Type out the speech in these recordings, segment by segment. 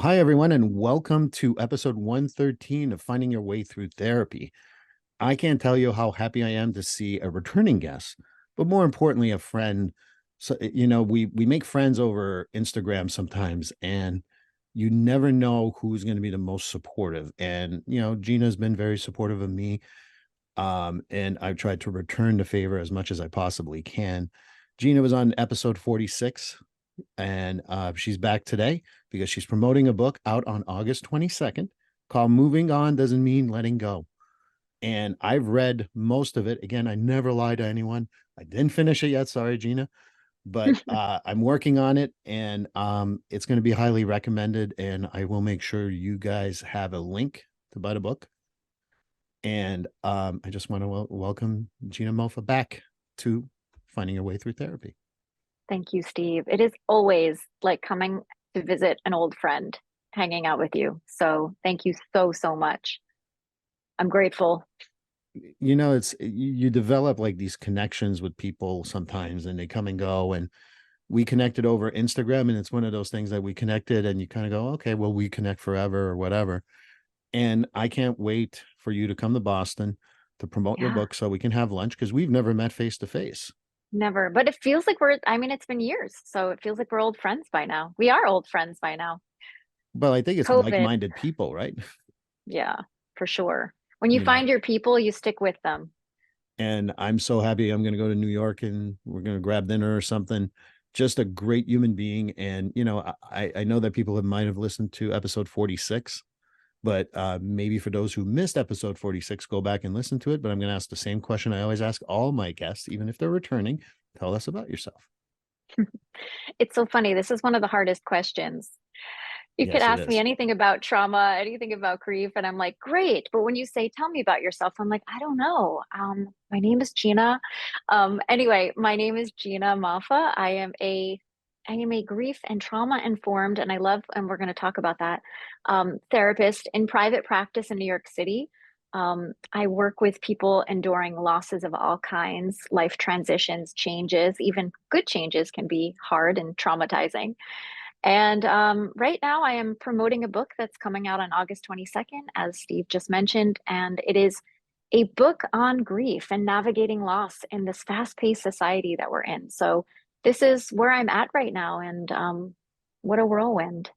Hi, everyone, and welcome to episode 113 of Finding Your Way Through Therapy. I can't tell you how happy I am to see a returning guest, but more importantly, a friend. So, we make friends over Instagram sometimes, and you never know who's going to be the most supportive. And, Gina's been very supportive of me. And I've tried to return the favor as much as I possibly can. Gina was on episode 46 and she's back today because she's promoting a book out on August 22nd called Moving On Doesn't Mean Letting Go. And I've read most of it. Again, I never lie to anyone. I didn't finish it yet. Sorry, Gina. But I'm working on it and it's going to be highly recommended. And I will make sure you guys have a link to buy the book. And I just want to welcome Gina Mofa back to Finding Your Way Through Therapy. Thank you, Steve. It is always like coming to visit an old friend, hanging out with you. So thank you so, so much. I'm grateful. It's you develop like these connections with people sometimes and they come and go. And we connected over Instagram, and it's one of those things that we connected and you kind of go, okay, well, we connect forever or whatever. And I can't wait for you to come to Boston to promote your Yeah, book so we can have lunch because we've never met face to face. never. But it feels like it's been years. So it feels like we're old friends by now. We are old friends by now. But I think it's COVID. like-minded people, right? Yeah, for sure. When you you know find your people, you stick with them. and I'm so happy. I'm going to go to New York and we're going to grab dinner or something. Just a great human being. And, I know that people might have listened to episode 46, but maybe for those who missed episode 46, go back and listen to it. But I'm going to ask the same question I always ask all my guests, even if they're returning. Tell us about yourself. It's so funny. This is one of the hardest questions. You could Yes, it ask me is. anything about trauma, anything about grief, and I'm like, great. But when you say, tell me about yourself, I'm like, I don't know. My name is Gina. Anyway, my name is Gina Maffa. I am a grief and trauma informed, and I love, and we're going to talk about that, therapist in private practice in New York City. I work with people enduring losses of all kinds, life transitions, changes, even good changes can be hard and traumatizing. And right now, I am promoting a book that's coming out on August 22nd, as Steve just mentioned. And it is a book on grief and navigating loss in this fast-paced society that we're in. So, this is where I'm at right now. And what a whirlwind.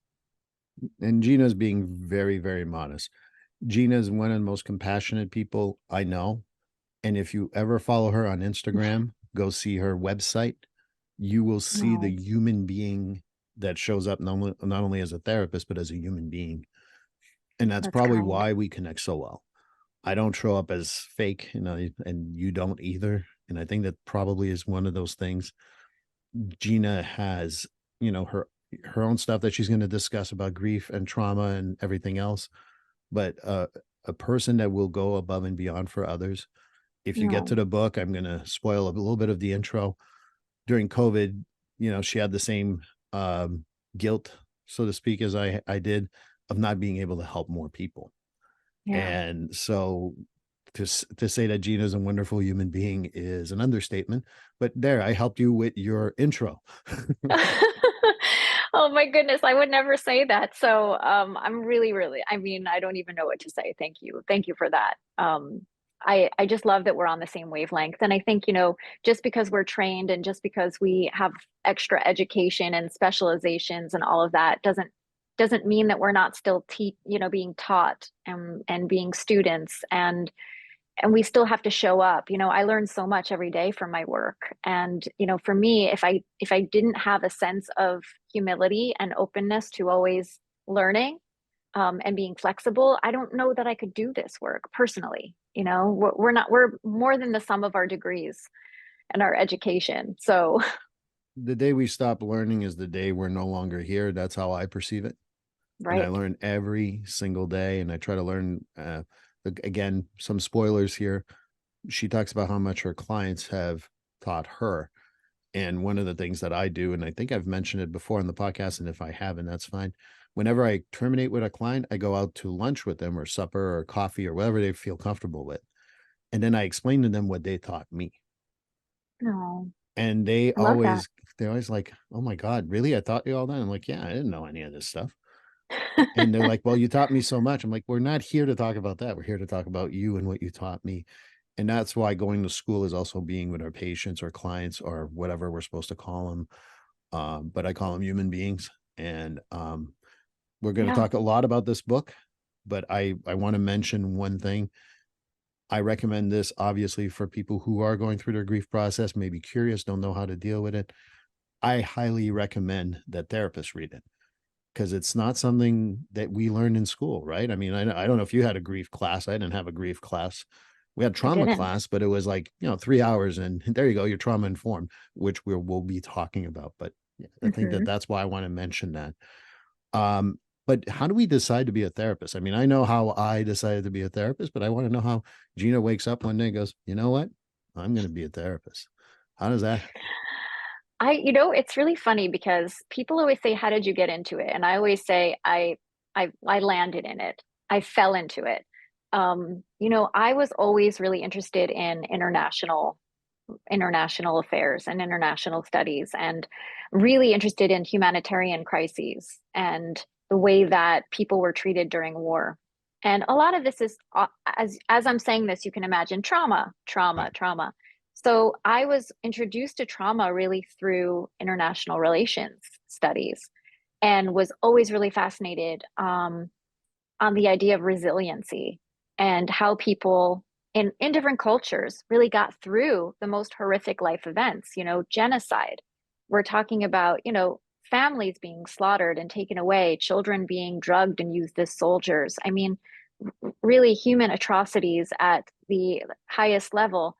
And Gina's being very, very modest. Gina's one of the most compassionate people I know. And if you ever follow her on Instagram, go see her website. You will see the No, human being that shows up not only as a therapist, but as a human being. And that's that's probably kind. why we connect so well. I don't show up as fake, and you don't either. And I think that probably is one of those things. Gina has, her own stuff that she's going to discuss about grief and trauma and everything else, but a person that will go above and beyond for others. If you get to No. the book, I'm going to spoil a little bit of the intro. During COVID, she had the same guilt, so to speak, as I did, of not being able to help more people. Yeah. And so to say that Gina's a wonderful human being is an understatement. But there, I helped you with your intro. Oh my goodness, I would never say that. So I'm really, really, I don't even know what to say. Thank you. Thank you for that. I just love that we're on the same wavelength. And I think, just because we're trained and just because we have extra education and specializations and all of that doesn't mean that we're not still being taught and being students and we still have to show up. I learn so much every day from my work. And, for me, if I didn't have a sense of humility and openness to always learning, and being flexible, I don't know that I could do this work personally. We're more than the sum of our degrees and our education. So, The day we stop learning is the day we're no longer here. That's how I perceive it. And I right. learn every single day. And I try to learn, again, some spoilers here. She talks about how much her clients have taught her. And one of the things that I do, and I think I've mentioned it before on the podcast, and if I haven't, that's fine. Whenever I terminate with a client, I go out to lunch with them or supper or coffee or whatever they feel comfortable with. And then I explain to them what they taught me. No, And I love that. they're always like, oh my God, really? I taught you all that. I'm like, yeah, I didn't know any of this stuff. And they're like, well, you taught me so much. I'm like, we're not here to talk about that. We're here to talk about you and what you taught me. And that's why going to school is also being with our patients or clients or whatever we're supposed to call them. But I call them human beings. And we're going to Yeah. talk a lot about this book, but I want to mention one thing. I recommend this obviously for people who are going through their grief process, maybe curious, don't know how to deal with it. I highly recommend that therapists read it because it's not something that we learned in school, right? I mean, I don't know if you had a grief class. I didn't have a grief class. We had I trauma didn't. class, but it was like, 3 hours and there you go, you're trauma informed, which we'll be talking about. But yeah, I think that Hmm. that's why I want to mention that. Um, but how do we decide to be a therapist? I mean, I know how I decided to be a therapist, but I want to know how Gina wakes up one day and goes, you know what? I'm going to be a therapist. How does that? It's really funny because people always say, "How did you get into it?" And I always say, I landed in it. I fell into it. I was always really interested in international affairs and international studies, and really interested in humanitarian crises and the way that people were treated during war. And a lot of this is, as I'm saying this, you can imagine trauma, trauma, Right. trauma. So I was introduced to trauma really through international relations studies, and was always really fascinated on the idea of resiliency and how people in different cultures really got through the most horrific life events, genocide. We're talking about, families being slaughtered and taken away, children being drugged and used as soldiers. I mean, really human atrocities at the highest level.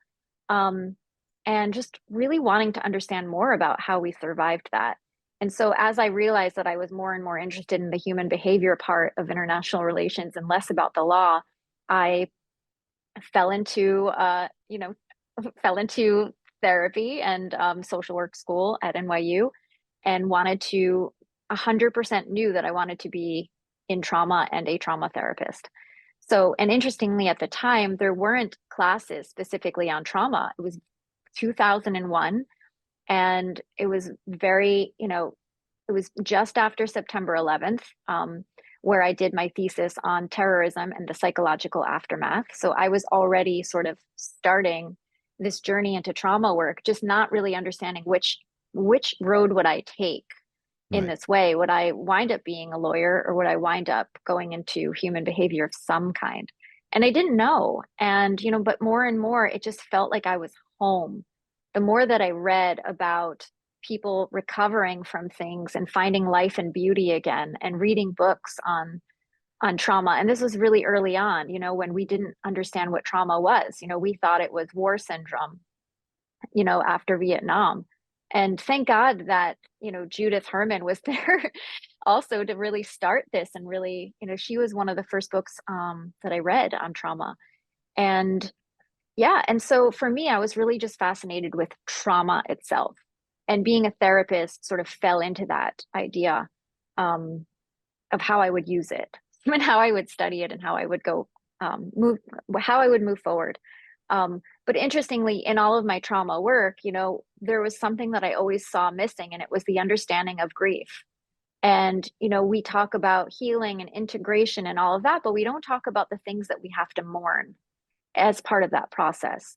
Um, and just really wanting to understand more about how we survived that. And so, as I realized that I was more and more interested in the human behavior part of international relations and less about the law, I fell into, fell into therapy and social work school at NYU, and wanted to 100% knew that I wanted to be in trauma and a trauma therapist. So, and interestingly, at the time, there weren't classes specifically on trauma. It was 2001, and it was very, it was just after September 11th, where I did my thesis on terrorism and the psychological aftermath. So I was already sort of starting this journey into trauma work, just not really understanding which road would I take in Right. this way. Would I wind up being a lawyer, or would I wind up going into human behavior of some kind? And I didn't know. And, but more and more, it just felt like I was home. The more that I read about people recovering from things and finding life and beauty again, and reading books on trauma. And this was really early on, when we didn't understand what trauma was. We thought it was war syndrome, after Vietnam. And thank God that, Judith Herman was there also to really start this. And really, she was one of the first books that I read on trauma. And yeah, and so for me, I was really just fascinated with trauma itself. And being a therapist sort of fell into that idea um, of how I would use it and how I would study it and how I would go move, how I would move forward. But interestingly, in all of my trauma work, there was something that I always saw missing, and it was the understanding of grief. And, we talk about healing and integration and all of that, but we don't talk about the things that we have to mourn as part of that process.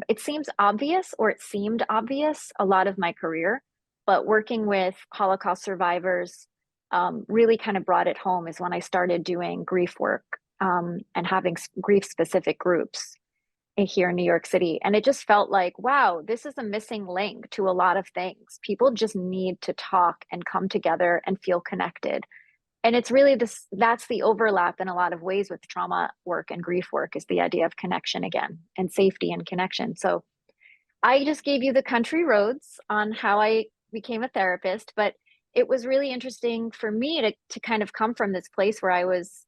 It seems obvious, or it seemed obvious a lot of my career, but working with Holocaust survivors really kind of brought it home is when I started doing grief work and having grief specific groups here in New York City. And it just felt like, wow, this is a missing link to a lot of things. People just need to talk and come together and feel connected. And it's really that's the overlap in a lot of ways with trauma work and grief work, is the idea of connection again, and safety and connection. So I just gave you the country roads on how I became a therapist, but it was really interesting for me to kind of come from this place where I was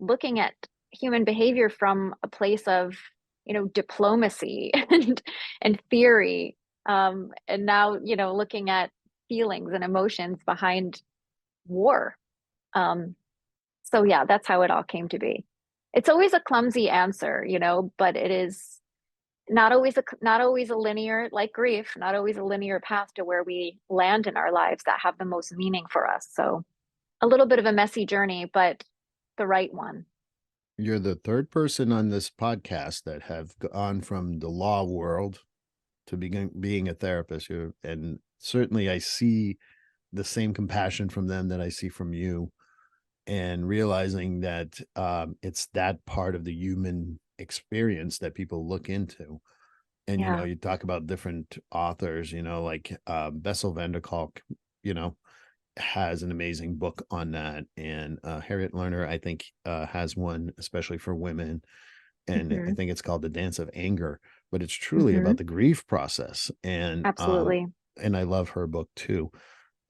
looking at human behavior from a place of, diplomacy and theory. And now, looking at feelings and emotions behind war. Um, so yeah, that's how it all came to be. It's always a clumsy answer, but it is not always a linear, like grief, not always a linear path to where we land in our lives that have the most meaning for us. So a little bit of a messy journey, but the right one. You're the third person on this podcast that have gone from the law world to being a therapist. And certainly I see the same compassion from them that I see from you, and realizing that it's that part of the human experience that people look into. And, Yeah. you talk about different authors, like Bessel van der Kolk, you know, has an amazing book on that. And Harriet Lerner, I think, has one, especially for women. And I Hmm. think it's called The Dance of Anger, but it's truly Hmm. about the grief process. Absolutely. And I love her book too.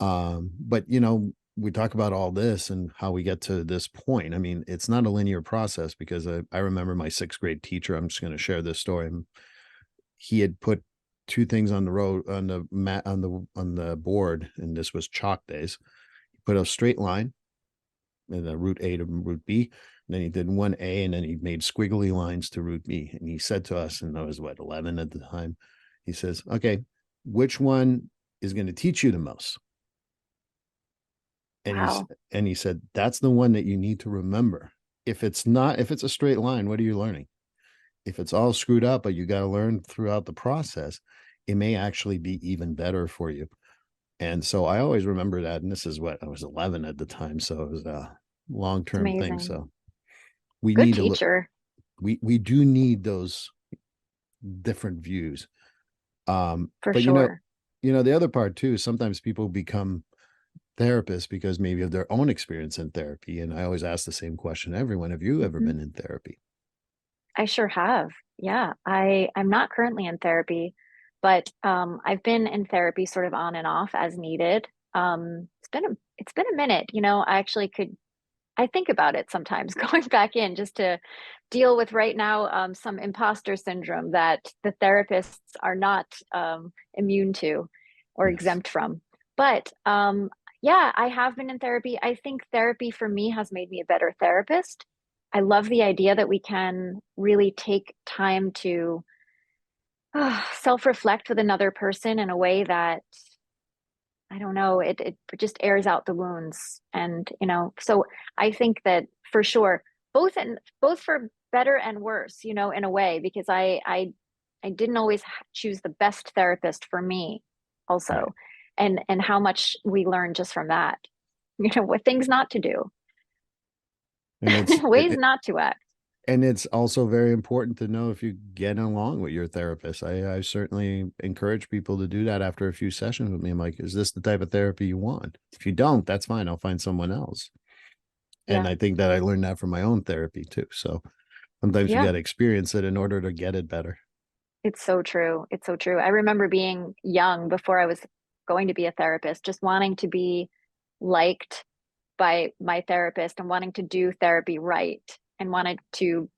But we talk about all this and how we get to this point. I mean, it's not a linear process, because I remember my sixth grade teacher. I'm just going to share this story. He had put two things on the road, on the mat, on the board, and this was chalk days. He put a straight line and the route A to route B. And then he did one A, and then he made squiggly lines to route B. And he said to us, and I was 11 at the time. He says, "Okay, which one is going to teach you the most?" And Wow. he said, "That's the one that you need to remember. If it's not, if it's a straight line, what are you learning? If it's all screwed up, but you got to learn throughout the process, it may actually be even better for you." And so I always remember that. And this is what, I was 11 at the time. So it was a long It's term thing. amazing. So we Good need to look, teacher, we do need those different views. for But sure. the other part too, sometimes people become therapists because maybe of their own experience in therapy. And I always ask the same question to everyone: have you ever Mhm. been in therapy? I sure have. Yeah. I'm not currently in therapy, but I've been in therapy sort of on and off as needed. It's been a minute. I actually could I think about it sometimes going back in just to deal with right now some imposter syndrome that the therapists are not immune to or Yes. exempt from. But yeah, I have been in therapy. I think therapy for me has made me a better therapist. I love the idea that we can really take time to self-reflect with another person in a way that I don't know, it just airs out the wounds. And, so I think that for sure, both for better and worse, in a way, because I didn't always choose the best therapist for me Right. also. And how much we learn just from that, what things not to do, And ways not to act. it's also very important to know if you get along with your therapist. I certainly encourage people to do that after a few sessions with me. I'm like, is this the type of therapy you want? If you don't, that's fine. I'll find someone else. And Yeah. I think that I learned that from my own therapy too. So sometimes you got Yeah. to experience it in order to get it better. It's so true. It's so true. I remember being young before I was going to be a therapist, just wanting to be liked by my therapist and wanting to do therapy right and wanted to,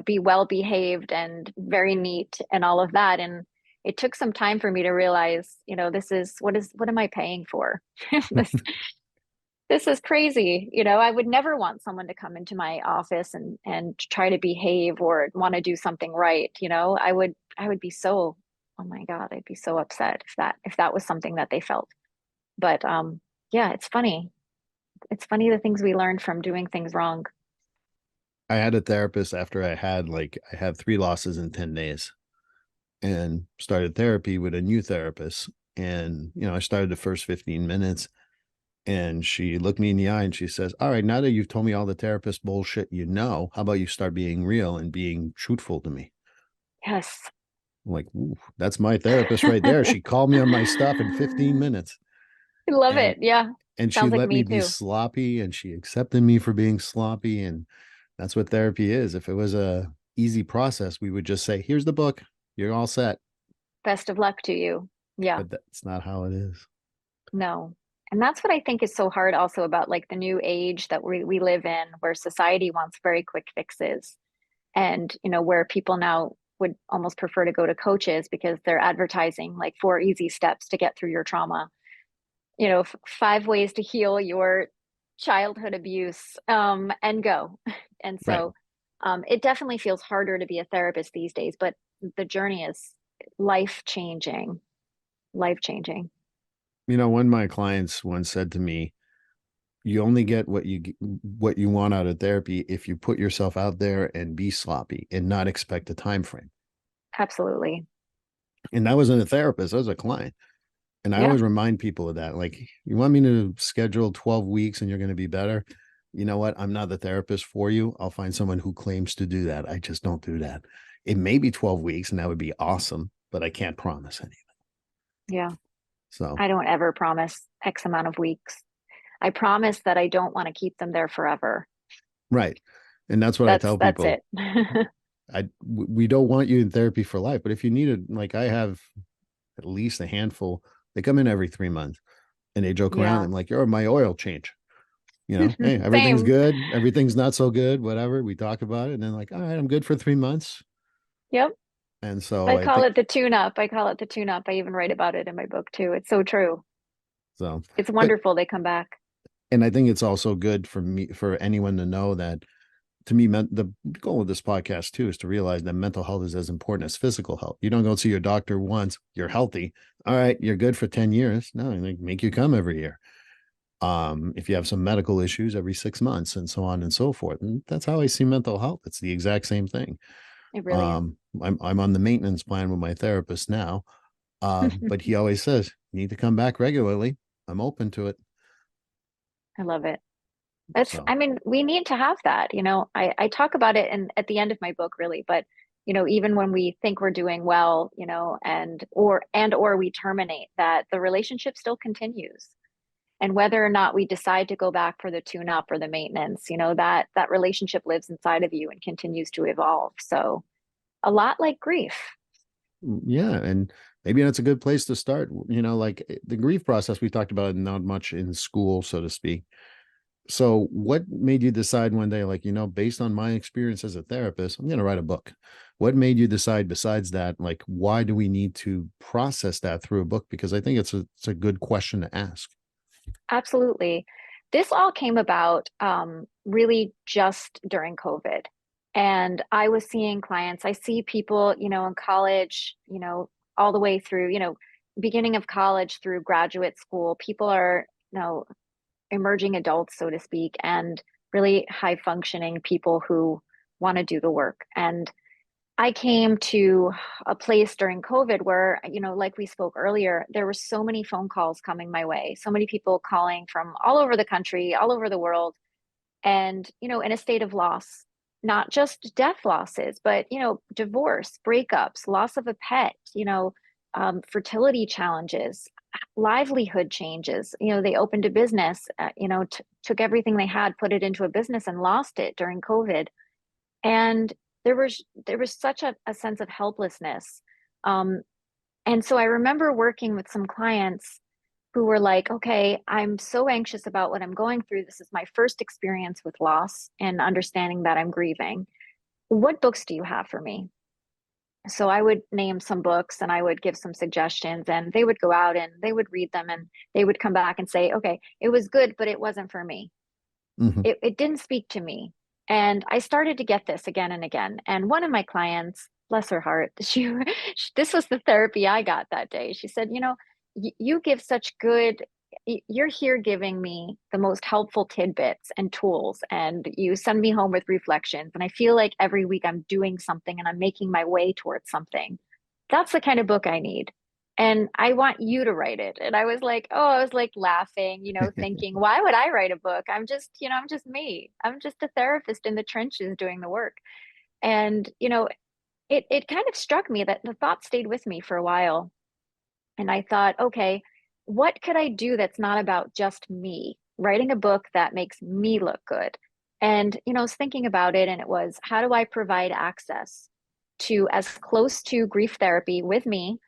be well behaved and very neat and all of that. And it took some time for me to realize, what am I paying for? This this is crazy. I would never want someone to come into my office and try to behave or want to do something right. I would be so, oh my God, I'd be so upset if that was something that they felt. But yeah, it's funny. It's funny the things we learned from doing things wrong. I had a therapist after I had 3 losses in 10 days, and started therapy with a new therapist. And, I started the first 15 minutes, and she looked me in the eye and she says, "All right, now that you've told me all the therapist bullshit, how about you start being real and being truthful to me?" Yes. I'm like, "Ooh, that's my therapist right there." She called me on my stuff in 15 minutes. I love And it. Yeah. she Sounds like let me me be too. sloppy, and she accepted me for being sloppy. And that's what therapy is. If it was a easy process, we would just say, "Here's the book. You're all set." Best of luck to you. Yeah. But that's not how it is. No. And that's what I think is so hard also about like the new age that we live in, where society wants very quick fixes. And, where people now would almost prefer to go to coaches because they're advertising like 4 easy steps to get through your trauma, 5 ways to heal your childhood abuse, and go. And Right. so it definitely feels harder to be a therapist these days, but the journey is life changing, life changing. One of my clients once said to me, You only get what you want out of therapy if you put yourself out there and be sloppy and not expect a time frame. Absolutely. And I wasn't a therapist, I was a client. And I Yeah. always remind people of that. Like, you want me to schedule 12 weeks and you're going to be better? You know what? I'm not the therapist for you. I'll find someone who claims to do that. I just don't do that. It may be 12 weeks and that would be awesome, but I can't promise anything. Yeah. So, I don't ever promise X amount of weeks. I promise that I don't want to keep them there forever. right. And that's what I That's tell that's people. it. We don't want you in therapy for life, but if you need it, like I have at least a handful, they come in every 3 months and they joke around. Yeah. I'm like, you're my oil change. Hey, everything's Same. good, everything's not so good, whatever. We talk about it, and then like, all right, I'm good for 3 months. Yep. And so I I call think it the tune up. I call it the tune up. I even write about it in my book too. It's so true. so, It's but wonderful they come back. and I think it's also good for me, for anyone to know that, to me, the goal of this podcast too is to realize that mental health is as important as physical health. You don't go see your doctor once, you're healthy. All right, you're good for 10 years. No, they make you come every year. If you have some medical issues, every 6 months, and so on and so forth. And that's how I see mental health. It's the exact same thing. It really is. I'm on the maintenance plan with my therapist now. But he always says, you need to come back regularly. I'm open to it. I love it. It's, So, I mean, we need to have that. I talk about it in at the end of my book, really, but even when we think we're doing well, and or we terminate, that the relationship still continues. And whether or not we decide to go back for the tune up or the maintenance, that relationship lives inside of you and continues to evolve. So a lot like grief. yeah. And maybe that's a good place to start. Like the grief process, we talked about it not much in school, so to speak. So, what made you decide one day, like, based on my experience as a therapist, I'm going to write a book? What made you decide, besides that, like, why do we need to process that through a book? Because I think it's a good question to ask. Absolutely. This all came about really just during COVID. And I was seeing clients. I see people, in college, all the way through, beginning of college through graduate school. People are, emerging adults, so to speak, and really high functioning people who want to do the work. And I came to a place during COVID where, like we spoke earlier, there were so many phone calls coming my way, so many people calling from all over the country, all over the world, and, in a state of loss, not just death losses, but, divorce, breakups, loss of a pet, fertility challenges, livelihood changes. They opened a business, took everything they had, put it into a business and lost it during COVID. And there was such a sense of helplessness. Um, and so I remember working with some clients who were like, okay, I'm so anxious about what I'm going through. This is my first experience with loss and understanding that I'm grieving. What books do you have for me? So I would name some books and I would give some suggestions, and they would go out and they would read them, and they would come back and say, okay, it was good, but it wasn't for me. Hmm. It didn't speak to me. And I started to get this again and again. And one of my clients, bless her heart, this was the therapy I got that day. She said, you give such good, you're here giving me the most helpful tidbits and tools, and you send me home with reflections. And I feel like every week I'm doing something and I'm making my way towards something. That's the kind of book I need. And I want you to write it. And I was like, oh, I was like laughing, thinking, why would I write a book? I'm just me. I'm just a therapist in the trenches doing the work. And, it kind of struck me that the thought stayed with me for a while. And I thought, okay, what could I do that's not about just me? Writing a book that makes me look good. And, I was thinking about it, and it was, how do I provide access to as close to grief therapy with me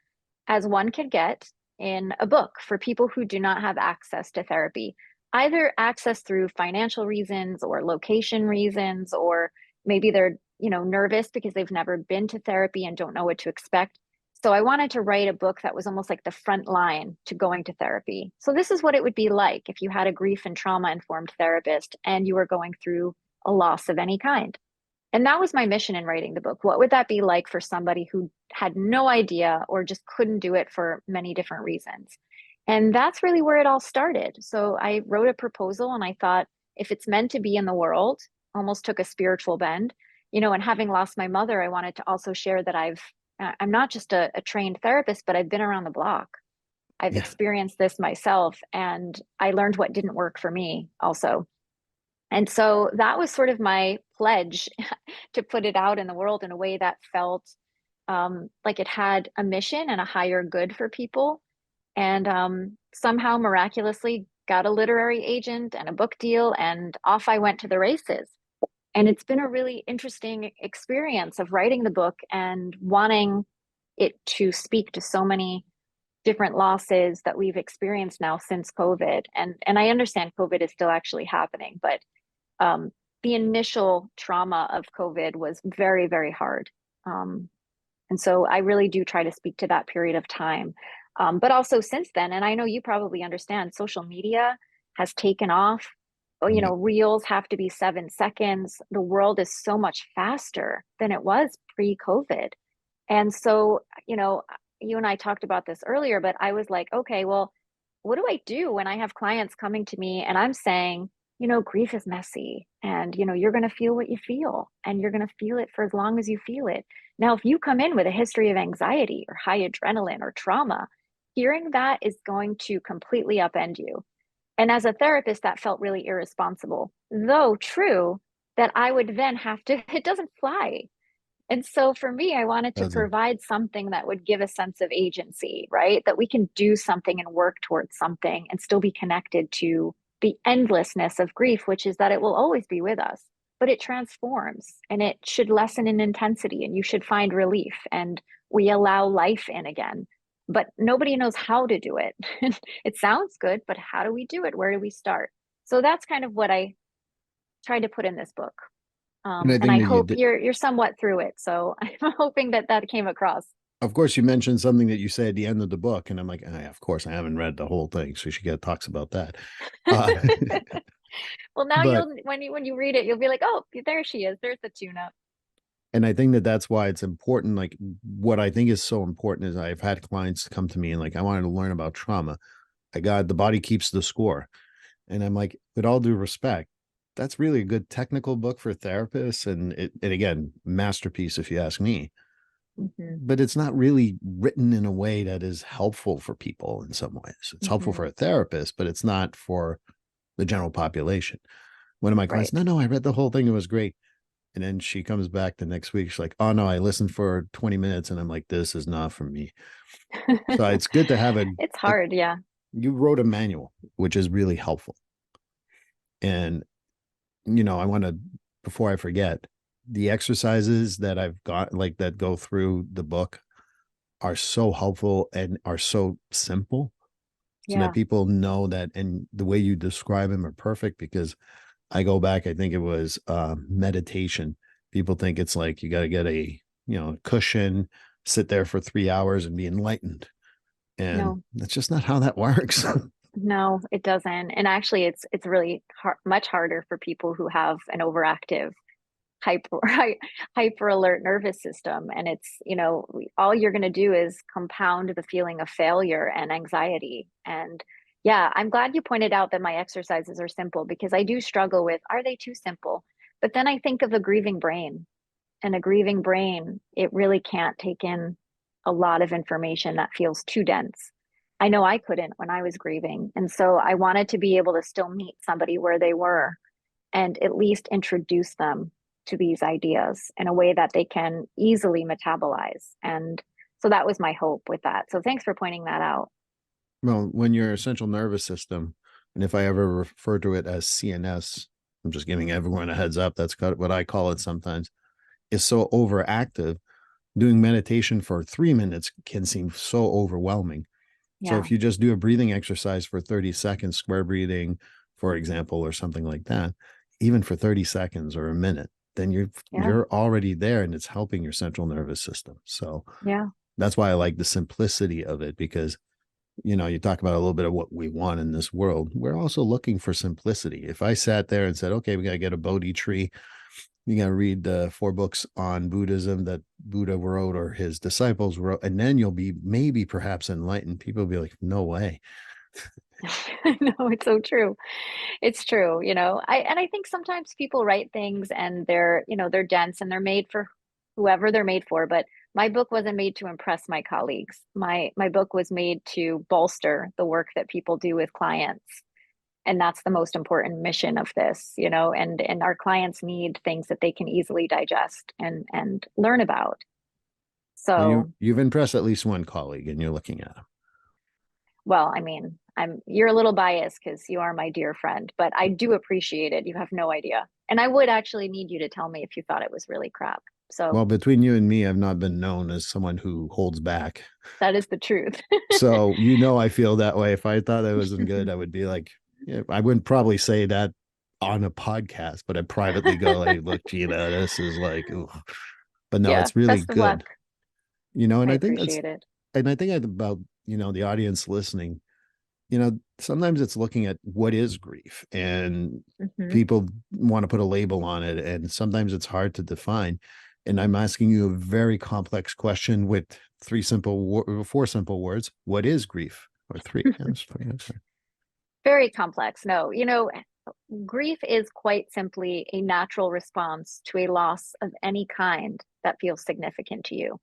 as one could get in a book for people who do not have access to therapy, either access through financial reasons or location reasons, or maybe they're, nervous because they've never been to therapy and don't know what to expect. So I wanted to write a book that was almost like the front line to going to therapy. So this is what it would be like if you had a grief and trauma informed therapist and you were going through a loss of any kind. And that was my mission in writing the book. What would that be like for somebody who had no idea or just couldn't do it for many different reasons? And that's really where it all started. So I wrote a proposal and I thought, if it's meant to be in the world, almost took a spiritual bend, and having lost my mother, I wanted to also share that I'm not just a trained therapist, but I've been around the block. I've Yeah. experienced this myself and I learned what didn't work for me also. And so that was sort of my pledge to put it out in the world in a way that felt like it had a mission and a higher good for people. And somehow miraculously got a literary agent and a book deal, and off I went to the races. And it's been a really interesting experience of writing the book and wanting it to speak to so many different losses that we've experienced now since COVID. And I understand COVID is still actually happening, but um, the initial trauma of COVID was very, very hard. Um, and so I really do try to speak to that period of time. But also since then, and I know you probably understand, social media has taken off. Oh, Yep. reels have to be 7 seconds. The world is so much faster than it was pre-COVID. And so, you and I talked about this earlier, but I was like, okay, well, what do I do when I have clients coming to me and I'm saying, grief is messy and, you're going to feel what you feel and you're going to feel it for as long as you feel it. Now, if you come in with a history of anxiety or high adrenaline or trauma, hearing that is going to completely upend you. And as a therapist, that felt really irresponsible, though true that I would then have to, it doesn't fly. And so for me, I wanted to Doesn't. provide something that would give a sense of agency, right? That we can do something and work towards something and still be connected to the endlessness of grief, which is that it will always be with us, but it transforms and it should lessen in intensity and you should find relief and we allow life in again. But nobody knows how to do it. It sounds good, but how do we do it? Where do we start? So that's kind of what I tried to put in this book. And I And think I that you hope did. you're somewhat through it. So I'm hoping that that came across. Of course, you mentioned something that you say at the end of the book, and I'm like, ah, of course, I haven't read the whole thing, so she get talks about that. Uh, Well, now but you'll when you read it, you'll be like, oh, there she is. There's the tuna. and I think that that's why it's important. Like, what I think is so important is I've had clients come to me and like, I wanted to learn about trauma. I got The Body Keeps the Score, and I'm like, with all due respect, that's really a good technical book for therapists, and again, masterpiece if you ask me. Hmm. But it's not really written in a way that is helpful for people in some ways. It's helpful Hmm. for a therapist, but it's not for the general population. One of my clients, Right. no, I read the whole thing. It was great. And then she comes back the next week. She's like, oh no, I listened for 20 minutes. And I'm like, this is not for me. So it's good to have It's a hard, yeah. you wrote a manual, which is really helpful. And, I want to, before I forget, the exercises that I've got, like that go through the book are so helpful and are so simple so that Yeah. people know that. And the way you describe them are perfect because I go back, I think it was meditation. People think it's like you got to get a, cushion, sit there for 3 hours and be enlightened. And No, that's just not how that works. no, it doesn't. And actually it's really much harder for people who have an overactive hyper hyper alert nervous system and it's all you're going to do is compound the feeling of failure and anxiety. And yeah, I'm glad you pointed out that my exercises are simple because I do struggle with, are they too simple? But then I think of a grieving brain, and a grieving brain, it really can't take in a lot of information that feels too dense. I know I couldn't when I was grieving, and so I wanted to be able to still meet somebody where they were and at least introduce them to these ideas in a way that they can easily metabolize. And so that was my hope with that. So thanks for pointing that out. Well, when your central nervous system, and if I ever refer to it as CNS, I'm just giving everyone a heads up. That's what I call it sometimes, is so overactive. Doing meditation for 3 minutes can seem so overwhelming. So Yeah. if you just do a breathing exercise for 30 seconds, square breathing, for example, or something like that, even for 30 seconds or a minute, then Yeah. you're already there and it's helping your central nervous system. So Yeah. that's why I like the simplicity of it because you talk about a little bit of what we want in this world. We're also looking for simplicity. If I sat there and said, okay, we got to get a Bodhi tree, you got to read the 4 books on Buddhism that Buddha wrote or his disciples wrote, and then you'll be maybe perhaps enlightened. People will be like, no way. No, it's so true. It's true, I think sometimes people write things and they're dense and they're made for whoever they're made for, but my book wasn't made to impress my colleagues. My book was made to bolster the work that people do with clients. And that's the most important mission of this, and our clients need things that they can easily digest and learn about. Well, So, you've impressed at least one colleague, and you're looking at him. well, I mean, you're a little biased because you are my dear friend, but I do appreciate it. You have no idea. And I would actually need you to tell me if you thought it was really crap. So Well, between you and me, I've not been known as someone who holds back. that is the truth. So, I feel that way. If I thought it wasn't good, I would be like, yeah, I wouldn't probably say that on a podcast, but I privately go, like, look, Gina, this is like, ooh. But no, Yeah, it's really best of luck. good, and I I think that's, appreciate it. and I think about, the audience listening, sometimes it's looking at what is grief, and Hmm. people want to put a label on it, and sometimes it's hard to define. And I'm asking you a very complex question with four simple words. What is grief? Or three? Yes, three. Okay. Very complex. No, grief is quite simply a natural response to a loss of any kind that feels significant to you.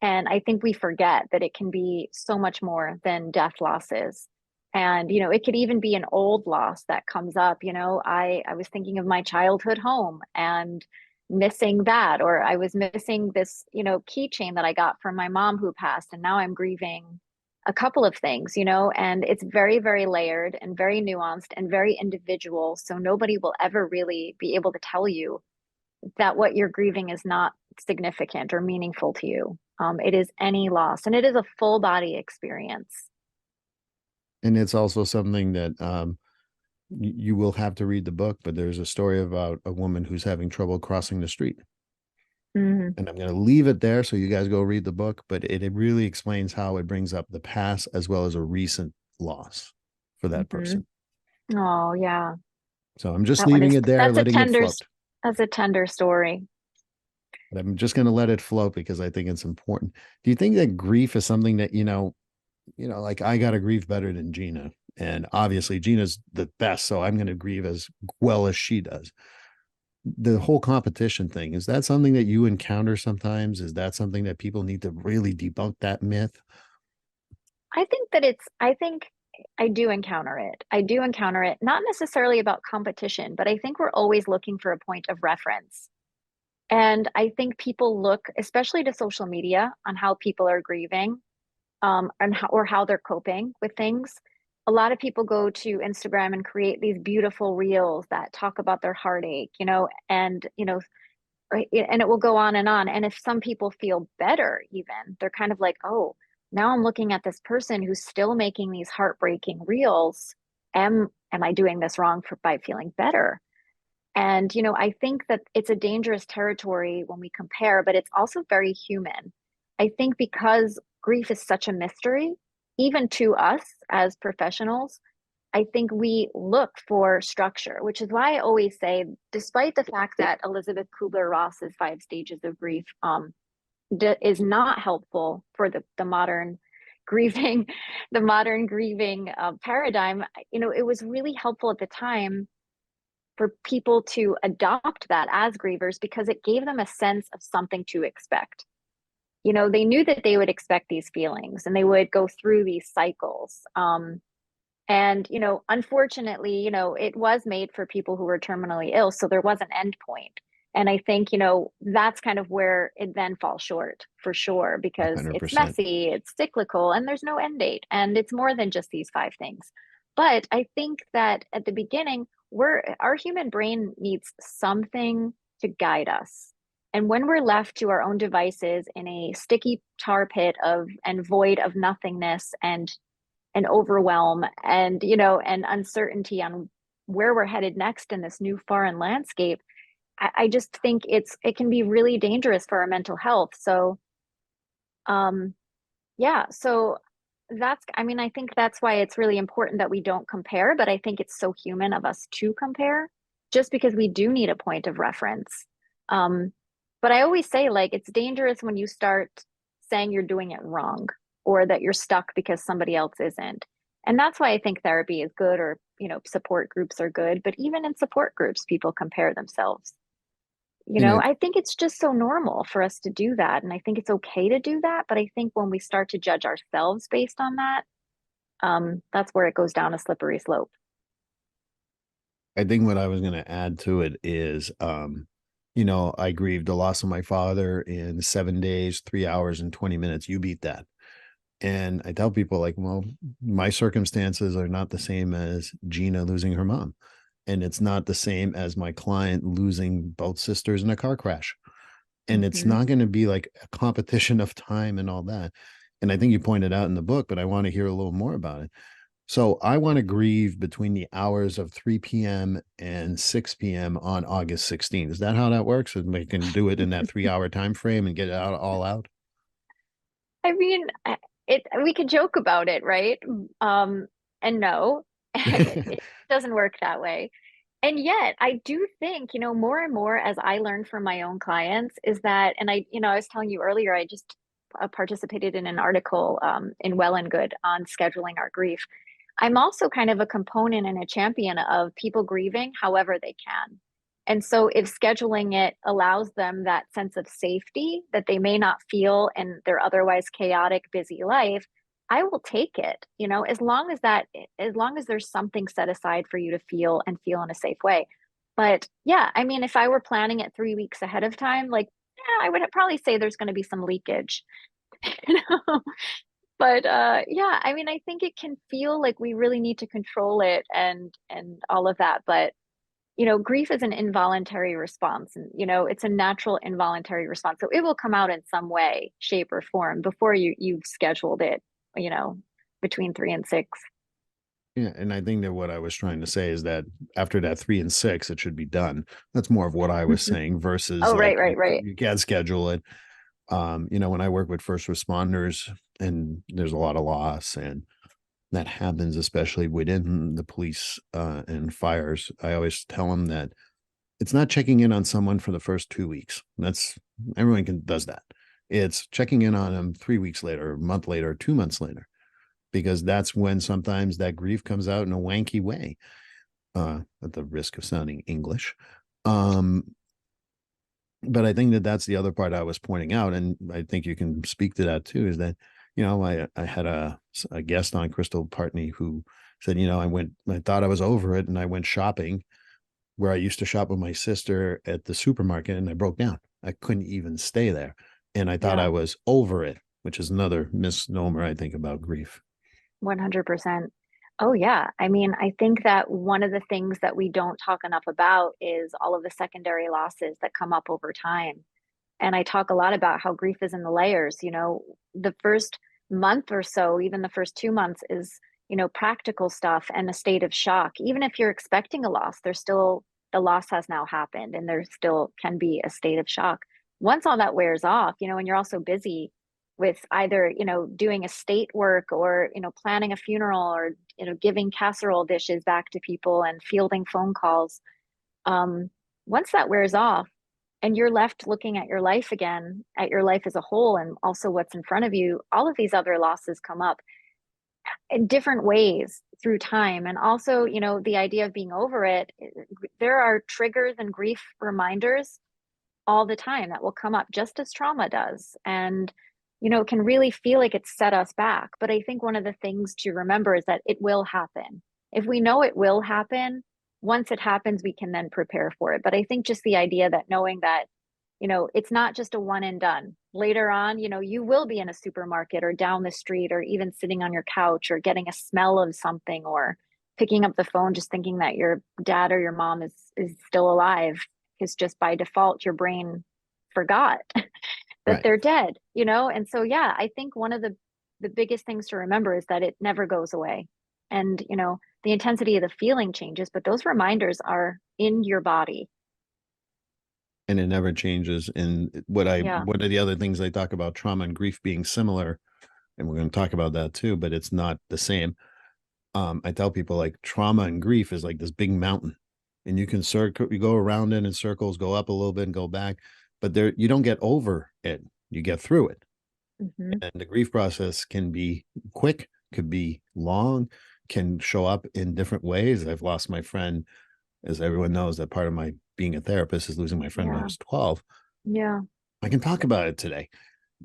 And I think we forget that it can be so much more than death losses. And, it could even be an old loss that comes up. I was thinking of my childhood home and missing that, or I was missing this, keychain that I got from my mom who passed. And now I'm grieving a couple of things, and it's very, very layered and very nuanced and very individual. So nobody will ever really be able to tell you that what you're grieving is not significant or meaningful to you. It is any loss, and it is a full body experience. And it's also something that you will have to read the book, but there's a story about a woman who's having trouble crossing the street. Hmm. And I'm going to leave it there so you guys go read the book, but it really explains how it brings up the past as well as a recent loss for that Hmm. person. Oh, yeah. So I'm just That one leaving is, it there, that's a letting it tender, float. that's a tender story. But I'm just going to let it float because I think it's important. Do you think that grief is something that, like I got to grieve better than Gina? And obviously Gina's the best, so I'm going to grieve as well as she does. The whole competition thing, is that something that you encounter sometimes? Is that something that people need to really debunk that myth? I think I do encounter it. I do encounter it, not necessarily about competition, but I think we're always looking for a point of reference. And I think people look, especially to social media, on how people are grieving, or how they're coping with things. A lot of people go to Instagram and create these beautiful reels that talk about their heartache, and right, and it will go on and on. And if some people feel better, even they're kind of like, oh, now I'm looking at this person who's still making these heartbreaking reels. Am I doing this wrong by feeling better? And I think that it's a dangerous territory when we compare, but it's also very human. I think because grief is such a mystery, even to us as professionals, I think we look for structure, which is why I always say, despite the fact that Elizabeth Kubler-Ross's five stages of grief is not helpful for the modern grieving, the modern grieving paradigm, it was really helpful at the time for people to adopt that as grievers because it gave them a sense of something to expect. They knew that they would expect these feelings and they would go through these cycles. And, unfortunately, it was made for people who were terminally ill. So there was an end point. And I think, that's kind of where it then falls short for sure, because it's 100%. messy, it's cyclical, and there's no end date. And it's more than just these five things. But I think that at the beginning, our human brain needs something to guide us. And when we're left to our own devices in a sticky tar pit and void of nothingness and overwhelm and uncertainty on where we're headed next in this new foreign landscape, I just think it can be really dangerous for our mental health. So um yeah, so I think that's why it's really important that we don't compare, but I think it's so human of us to compare just because we do need a point of reference. Um, but I always say, like, it's dangerous when you start saying you're doing it wrong or that you're stuck because somebody else isn't. And that's why I think therapy is good, or, support groups are good. But even in support groups, people compare themselves. You know, I think it's just so normal for us to do that. And I think it's okay to do that. But I think when we start to judge ourselves based on that, that's where it goes down a slippery slope. I think what I was going to add to it is, I grieved the loss of my father in 7 days, 3 hours, and 20 minutes. You beat that. And I tell people, like, well, my circumstances are not the same as Gina losing her mom. And it's not the same as my client losing both sisters in a car crash. And it's Hmm. not going to be like a competition of time and all that. And I think you pointed out in the book, but I want to hear a little more about it. So I want to grieve between the hours of 3 p.m. and 6 p.m. on August 16th. Is that how that works? And we can do it in that 3 hour time frame and get it out all out? I mean, we could joke about it, right? And no, it doesn't work that way. And yet, I do think, more and more as I learn from my own clients is that, and I was telling you earlier, I just participated in an article in Well and Good on scheduling our grief. I'm also kind of a component and a champion of people grieving however they can. And so if scheduling it allows them that sense of safety that they may not feel in their otherwise chaotic, busy life, I will take it, as long as there's something set aside for you to feel and feel in a safe way. But yeah, I mean, if I were planning it 3 weeks ahead of time, like, yeah, I would probably say there's going to be some leakage. you know? But yeah, I mean, I think it can feel like we really need to control it and all of that. But grief is an involuntary response, and it's a natural involuntary response. So it will come out in some way, shape, or form before you've scheduled it, you know, between 3 and 6. Yeah, and I think that what I was trying to say is that after that 3 and 6, it should be done. That's more of what I was saying versus Oh, right, like right, right. you can't schedule it. When I work with first responders and there's a lot of loss and that happens, especially within the police and fires, I always tell them that it's not checking in on someone for the first 2 weeks. That's everyone can does that. It's checking in on them 3 weeks later, a month later, 2 months later, because that's when sometimes that grief comes out in a wanky way, at the risk of sounding English. Um, but I think that that's the other part I was pointing out, and I think you can speak to that too. Is that I had a guest on, Crystal Partney, who said, I thought I was over it, and I went shopping where I used to shop with my sister at the supermarket, and I broke down. I couldn't even stay there, and I thought I Yeah, was over it, which is another misnomer I think about grief. 100%. Oh, yeah. I mean, I think that one of the things that we don't talk enough about is all of the secondary losses that come up over time. And I talk a lot about how grief is in the layers. The first month or so, even the first 2 months, is, practical stuff and a state of shock. Even if you're expecting a loss, the loss has now happened, and there still can be a state of shock. Once all that wears off, and you're also busy with either, doing estate work, or, planning a funeral, or, giving casserole dishes back to people and fielding phone calls. Um, Once that wears off, and you're left looking at your life again, at your life as a whole, and also what's in front of you, all of these other losses come up in different ways through time. And also, the idea of being over it, there are triggers and grief reminders all the time that will come up just as trauma does. And, it can really feel like it's set us back. But I think one of the things to remember is that it will happen. If we know it will happen, once it happens, we can then prepare for it. But I think just the idea that knowing that, it's not just a one and done. Later on, you will be in a supermarket or down the street, or even sitting on your couch, or getting a smell of something, or picking up the phone just thinking that your dad or your mom is still alive, because just by default your brain forgot that Right. they're dead. And so yeah, I think one of the biggest things to remember is that it never goes away. And the intensity of the feeling changes, but those reminders are in your body. And it never changes. And Yeah. one of the other things I talk about trauma and grief being similar, and we're going to talk about that too, but it's not the same. I tell people, like, trauma and grief is like this big mountain, and you go around it in circles, go up a little bit and go back, but there you don't get over it, you get through it. Hmm. And the grief process can be quick, could be long, can show up in different ways. I've lost my friend, as everyone knows, that part of my being a therapist is losing my friend when I Yeah. was 12. Yeah. I can talk about it today.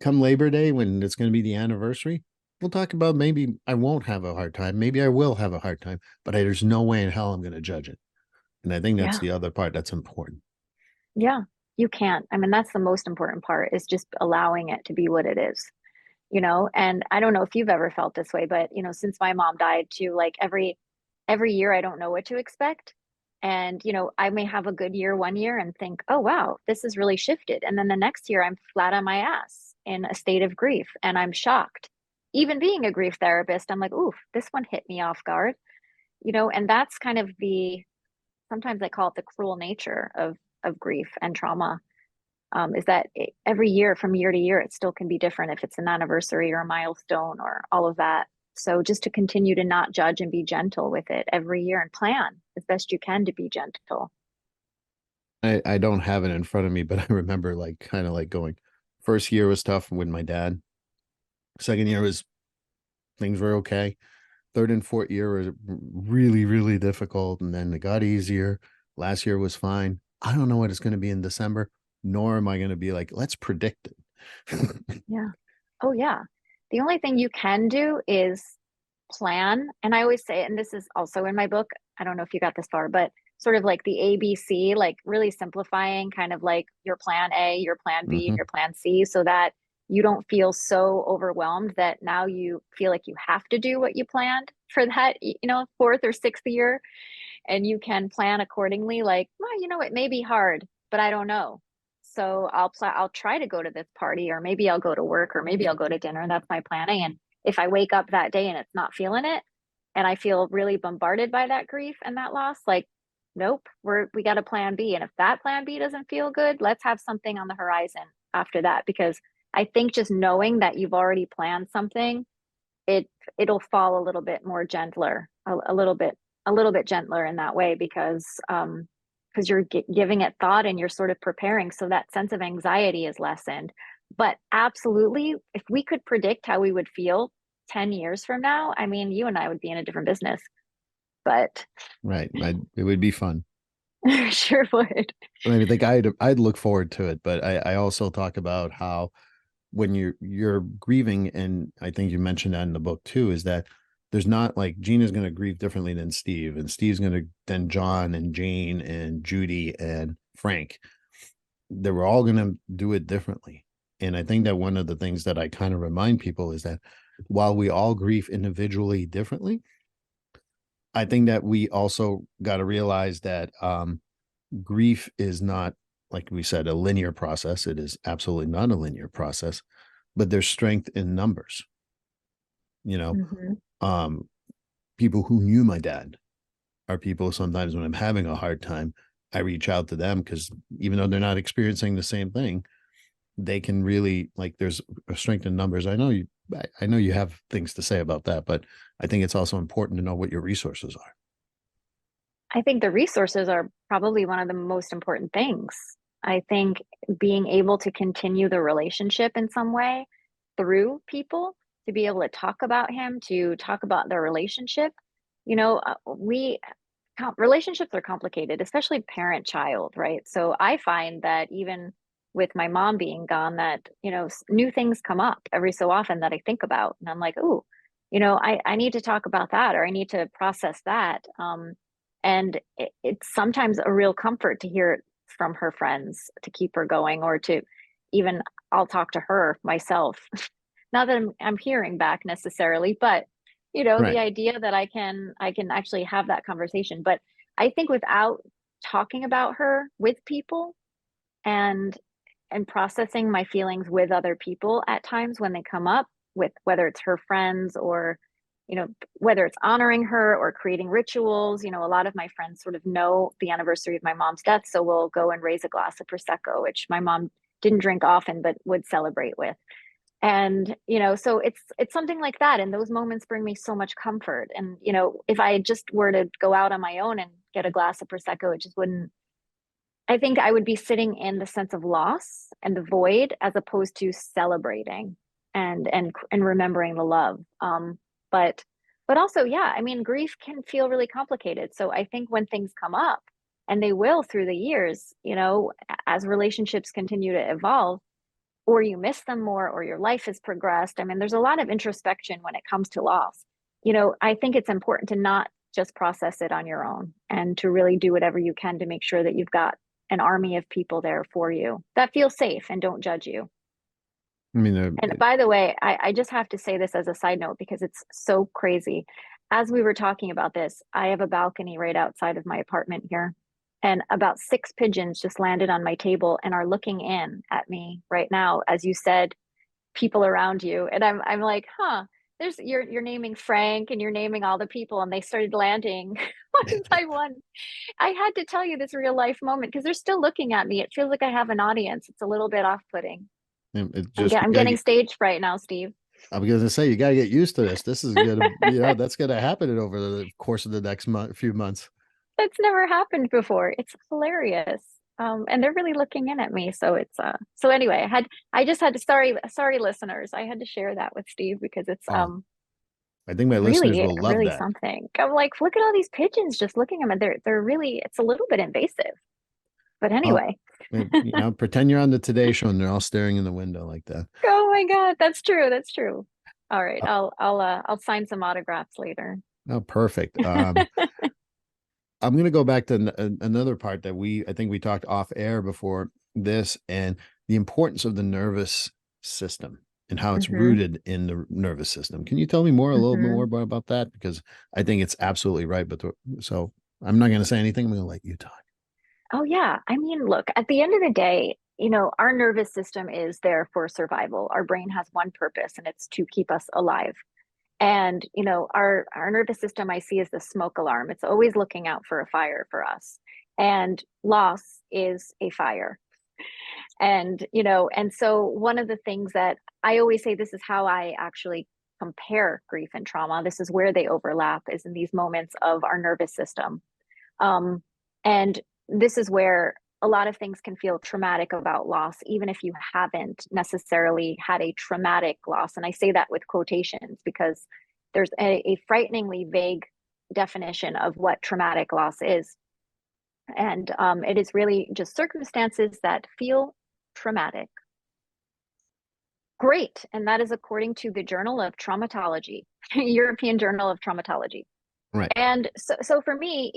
Come Labor Day, when it's going to be the anniversary, we'll talk about, maybe I won't have a hard time. Maybe I will have a hard time, but there's no way in hell I'm going to judge it. And I think that's Yeah. the other part that's important. Yeah. You can't. I mean, that's the most important part is just allowing it to be what it is, and I don't know if you've ever felt this way, but since my mom died too, like every year I don't know what to expect. And I may have a good year one year and think, oh wow, this has really shifted. And then the next year I'm flat on my ass in a state of grief and I'm shocked. Even being a grief therapist, I'm like, ooh, this one hit me off guard, and that's kind of the sometimes I call it the cruel nature of grief and trauma, is that every year from year to year, it still can be different if it's an anniversary or a milestone or all of that. So just to continue to not judge and be gentle with it every year and plan as best you can to be gentle. I don't have it in front of me, but I remember like kind of like going, first year was tough with my dad. Second year was, things were okay. Third and fourth year was really, really difficult. And then it got easier. Last year was fine. I don't know what it's going to be in December, nor am I going to be like, let's predict it. Yeah. Oh, yeah. The only thing you can do is plan. And I always say, and this is also in my book, I don't know if you got this far, but sort of like the ABC, like really simplifying kind of like your plan A, your plan B, and Hmm. your plan C so that you don't feel so overwhelmed that now you feel like you have to do what you planned for that, fourth or sixth year. And you can plan accordingly, like, well, it may be hard, but I don't know. So I'll try to go to this party, or maybe I'll go to work, or maybe I'll go to dinner. That's my planning. And if I wake up that day and it's not feeling it, and I feel really bombarded by that grief and that loss, like, nope, we got a plan B. And if that plan B doesn't feel good, let's have something on the horizon after that. Because I think just knowing that you've already planned something, it it'll fall a little bit more gentler, a little bit gentler in that way, because you're giving it thought and you're sort of preparing, so that sense of anxiety is lessened. But absolutely, if we could predict how we would feel 10 years from now, I mean, you and I would be in a different business, but Right. It would be fun. sure would. I mean, like I'd look forward to it, but I also talk about how when you're grieving, and I think you mentioned that in the book too, is that there's not like Gina's going to grieve differently than Steve, and Steve's going to then John and Jane and Judy and Frank. They were all going to do it differently. And I think that one of the things that I kind of remind people is that while we all grieve individually differently, I think that we also got to realize that grief is not, like we said, a linear process. It is absolutely not a linear process, but there's strength in numbers. You know, Hmm. um, people who knew my dad are people sometimes when I'm having a hard time, I reach out to them because even though they're not experiencing the same thing, they can really like there's a strength in numbers. I know you have things to say about that, but I think it's also important to know what your resources are. I think the resources are probably one of the most important things. I think being able to continue the relationship in some way through people, to be able to talk about him, to talk about their relationship. We relationships are complicated, especially parent child, right? So I find that even with my mom being gone, that, new things come up every so often that I think about. And I'm like, oh, I need to talk about that, or I need to process that. And it's sometimes a real comfort to hear it from her friends to keep her going, or to even I'll talk to her myself. Not that I'm hearing back necessarily, but the Right. idea that I can actually have that conversation. But I think without talking about her with people, and processing my feelings with other people at times when they come up, with whether it's her friends, or you know whether it's honoring her or creating rituals. A lot of my friends sort of know the anniversary of my mom's death, so we'll go and raise a glass of prosecco, which my mom didn't drink often but would celebrate with. And so it's something like that, and those moments bring me so much comfort. And if I just were to go out on my own and get a glass of prosecco, it just wouldn't. I think I would be sitting in the sense of loss and the void, as opposed to celebrating and remembering the love. But But also, yeah, I mean, grief can feel really complicated. So I think when things come up, and they will through the years, as relationships continue to evolve, or you miss them more, or your life has progressed. I mean, there's a lot of introspection when it comes to loss. I think it's important to not just process it on your own and to really do whatever you can to make sure that you've got an army of people there for you that feel safe and don't judge you. I mean, And by the way, I just have to say this as a side note because it's so crazy. As we were talking about this, I have a balcony right outside of my apartment here, and about six pigeons just landed on my table and are looking in at me right now. As you said, people around you, and I'm like, huh. You're naming Frank and you're naming all the people, and they started landing one by one. I had to tell you this real life moment because they're still looking at me. It feels like I have an audience. It's a little bit off-putting. it just, I'm getting stage fright now, Steve. I'm going to say, you got to get used to this. This is going to, that's going to happen over the course of the next few months. That's never happened before. It's hilarious. And they're really looking in at me. So so anyway, I just had to, sorry listeners. I had to share that with Steve because it's Oh, I think my listeners really, will love really that. something. I'm like, look at all these pigeons just looking at them. They're really, it's a little bit invasive. But Oh, anyway. pretend you're on the Today Show and they're all staring in the window like that. Oh my God, that's true. That's true. All right. Uh, I'll sign some autographs later. oh, perfect. I'm going to go back to another part that I think we talked off air before this, and the importance of the nervous system and how it's Hmm. rooted in the nervous system. Can you tell me a little bit more Hmm. about that? Because I think it's absolutely right. So I'm not going to say anything. I'm going to let you talk. Oh, yeah. I mean, look, at the end of the day, our nervous system is there for survival. Our brain has one purpose, and it's to keep us alive. And, our nervous system I see as the smoke alarm. It's always looking out for a fire for us. And loss is a fire. And so one of the things that I always say, this is how I actually compare grief and trauma. This is where they overlap, is in these moments of our nervous system. And this is where a lot of things can feel traumatic about loss, even if you haven't necessarily had a traumatic loss. And I say that with quotations because there's a frighteningly vague definition of what traumatic loss is. And it is really just circumstances that feel traumatic. Great. And that is according to the Journal of Traumatology, European Journal of Traumatology. Right. And so for me,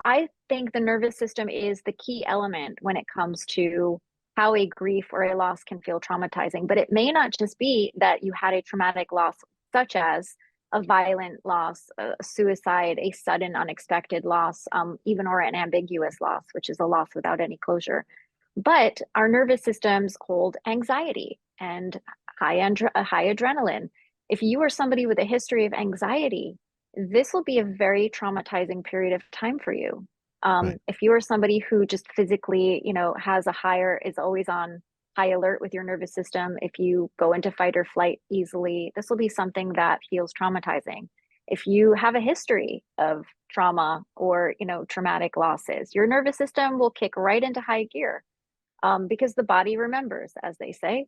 I think the nervous system is the key element when it comes to how a grief or a loss can feel traumatizing. But it may not just be that you had a traumatic loss, such as a violent loss, a suicide, a sudden unexpected loss, even or an ambiguous loss, which is a loss without any closure. But our nervous systems hold anxiety and high adrenaline. If you are somebody with a history of anxiety, this will be a very traumatizing period of time for you. Right. If you are somebody who just physically, is always on high alert with your nervous system, if you go into fight or flight easily, this will be something that feels traumatizing. If you have a history of trauma or, traumatic losses, your nervous system will kick right into high gear, because the body remembers, as they say.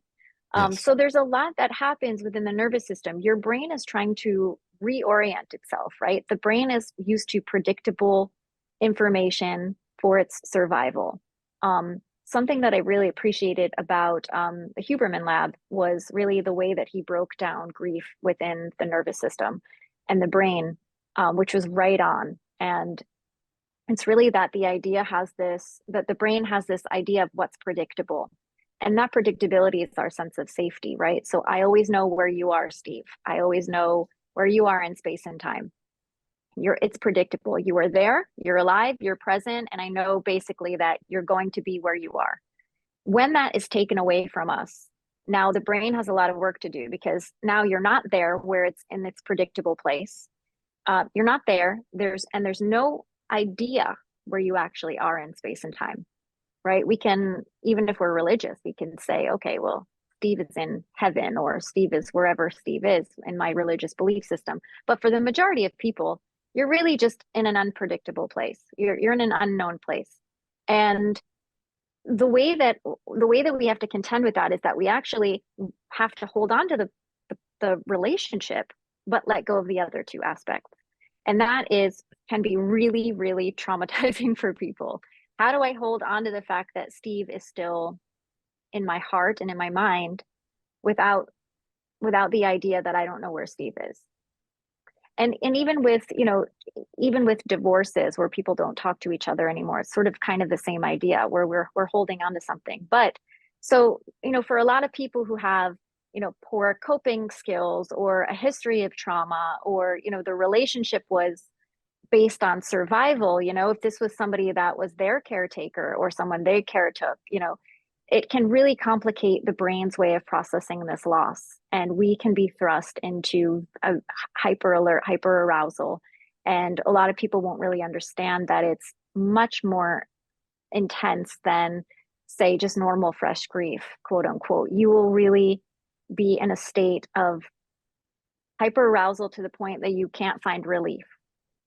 Yes. So there's a lot that happens within the nervous system. Your brain is trying to reorient itself, right? The brain is used to predictable information for its survival. Something that I really appreciated about the Huberman Lab was really the way that he broke down grief within the nervous system and the brain, which was right on. And it's really that that the brain has this idea of what's predictable. And that predictability is our sense of safety, right? So I always know where you are, Steve. I always know where you are in space and time. It's predictable. You are there, you're alive, you're present, and I know basically that you're going to be where you are. When that is taken away from us, now the brain has a lot of work to do because now you're not there where it's in its predictable place. You're not there. There's no idea where you actually are in space and time, right? We can, even if we're religious, we can say, okay, well, Steve is in heaven or Steve is wherever Steve is in my religious belief system. But for the majority of people, you're really just in an unpredictable place. You're in an unknown place. And the way that we have to contend with that is that we actually have to hold on to the relationship but let go of the other two aspects. And that is can be really, really traumatizing for people. How do I hold on to the fact that Steve is still in my heart and in my mind without the idea that I don't know where Steve is? And even with, even with divorces where people don't talk to each other anymore, it's sort of kind of the same idea where we're holding on to something. But so, for a lot of people who have, poor coping skills or a history of trauma, or, the relationship was based on survival, if this was somebody that was their caretaker or someone they caretook, it can really complicate the brain's way of processing this loss. And we can be thrust into a hyper alert, hyper arousal. And a lot of people won't really understand that it's much more intense than, say, just normal fresh grief, quote unquote. You will really be in a state of hyper arousal to the point that you can't find relief.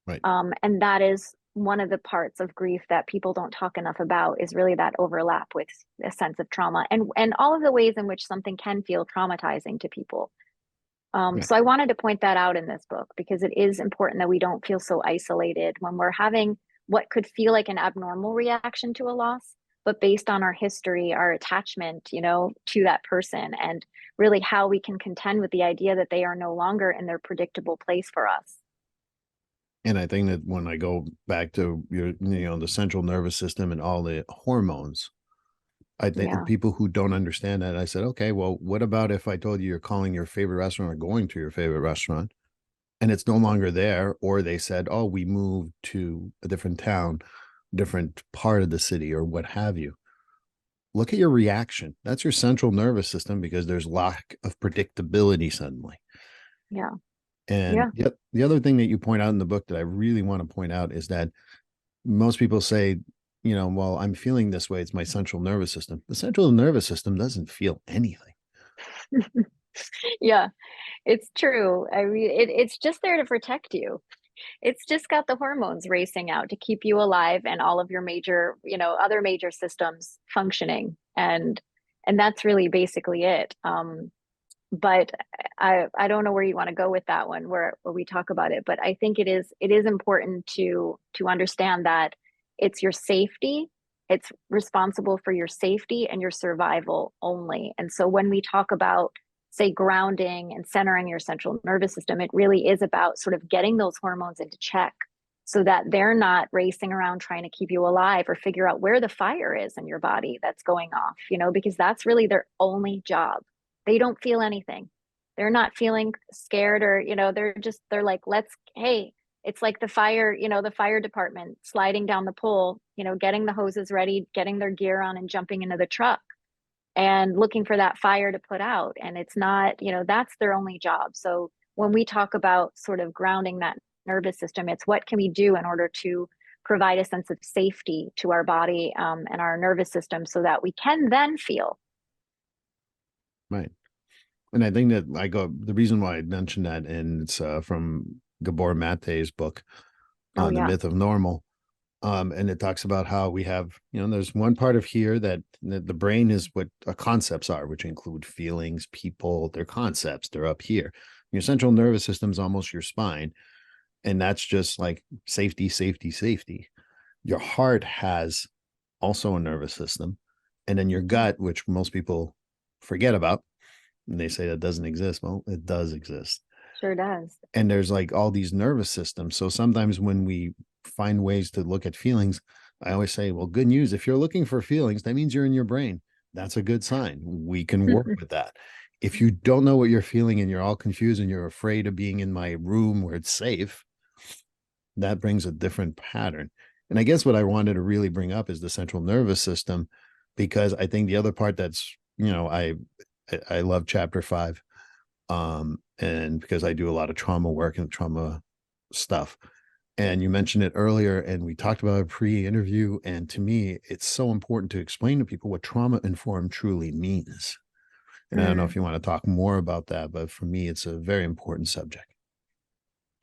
Right. And that is one of the parts of grief that people don't talk enough about, is really that overlap with a sense of trauma, and all of the ways in which something can feel traumatizing to people. Right. So I wanted to point that out in this book because it is important that we don't feel so isolated when we're having what could feel like an abnormal reaction to a loss, but based on our history, our attachment, to that person, and really how we can contend with the idea that they are no longer in their predictable place for us. And I think that when I go back to the central nervous system and all the hormones, I think Yeah. people who don't understand that, I said, okay, well, what about if I told you you're calling your favorite restaurant or going to your favorite restaurant and it's no longer there? Or they said, oh, we moved to a different town, different part of the city, or what have you. Look at your reaction. That's your central nervous system, because there's lack of predictability suddenly. Yeah. And Yeah. the other thing that you point out in the book that I really want to point out is that most people say, well, I'm feeling this way. It's my central nervous system. The central nervous system doesn't feel anything. Yeah, it's true. I mean, it's just there to protect you. It's just got the hormones racing out to keep you alive and all of your major, other major systems functioning. And that's really basically it. But I don't know where you want to go with that one, where we talk about it. But I think it is important to understand that it's your safety. It's responsible for your safety and your survival only. And so when we talk about, say, grounding and centering your central nervous system, it really is about sort of getting those hormones into check so that they're not racing around trying to keep you alive or figure out where the fire is in your body that's going off, because that's really their only job. They don't feel anything. They're not feeling scared, or, they're like, hey, it's like the fire department sliding down the pole, getting the hoses ready, getting their gear on and jumping into the truck and looking for that fire to put out. And it's not, that's their only job. So when we talk about sort of grounding that nervous system, it's what can we do in order to provide a sense of safety to our body, and our nervous system so that we can then feel. Right. And I think that the reason why I mentioned that, and it's from Gabor Mate's book, Oh, The yeah. Myth of Normal. And it talks about how we have, there's one part of here that the brain is what concepts are, which include feelings, people, their concepts. They're up here. Your central nervous system is almost your spine. And that's just like safety, safety, safety. Your heart has also a nervous system. And then your gut, which most people forget about, and they say that doesn't exist. Well, it does exist. Sure does. And there's like all these nervous systems. So sometimes when we find ways to look at feelings, I always say, well, good news. If you're looking for feelings, that means you're in your brain. That's a good sign. We can work with that. If you don't know what you're feeling and you're all confused and you're afraid of being in my room where it's safe, that brings a different pattern. And I guess what I wanted to really bring up is the central nervous system, because I think the other part that's, I love chapter 5. And because I do a lot of trauma work and trauma stuff. And you mentioned it earlier, and we talked about a pre-interview. And to me, it's so important to explain to people what trauma informed truly means. And I don't know if Mm. you want to talk more about that, but for me, it's a very important subject.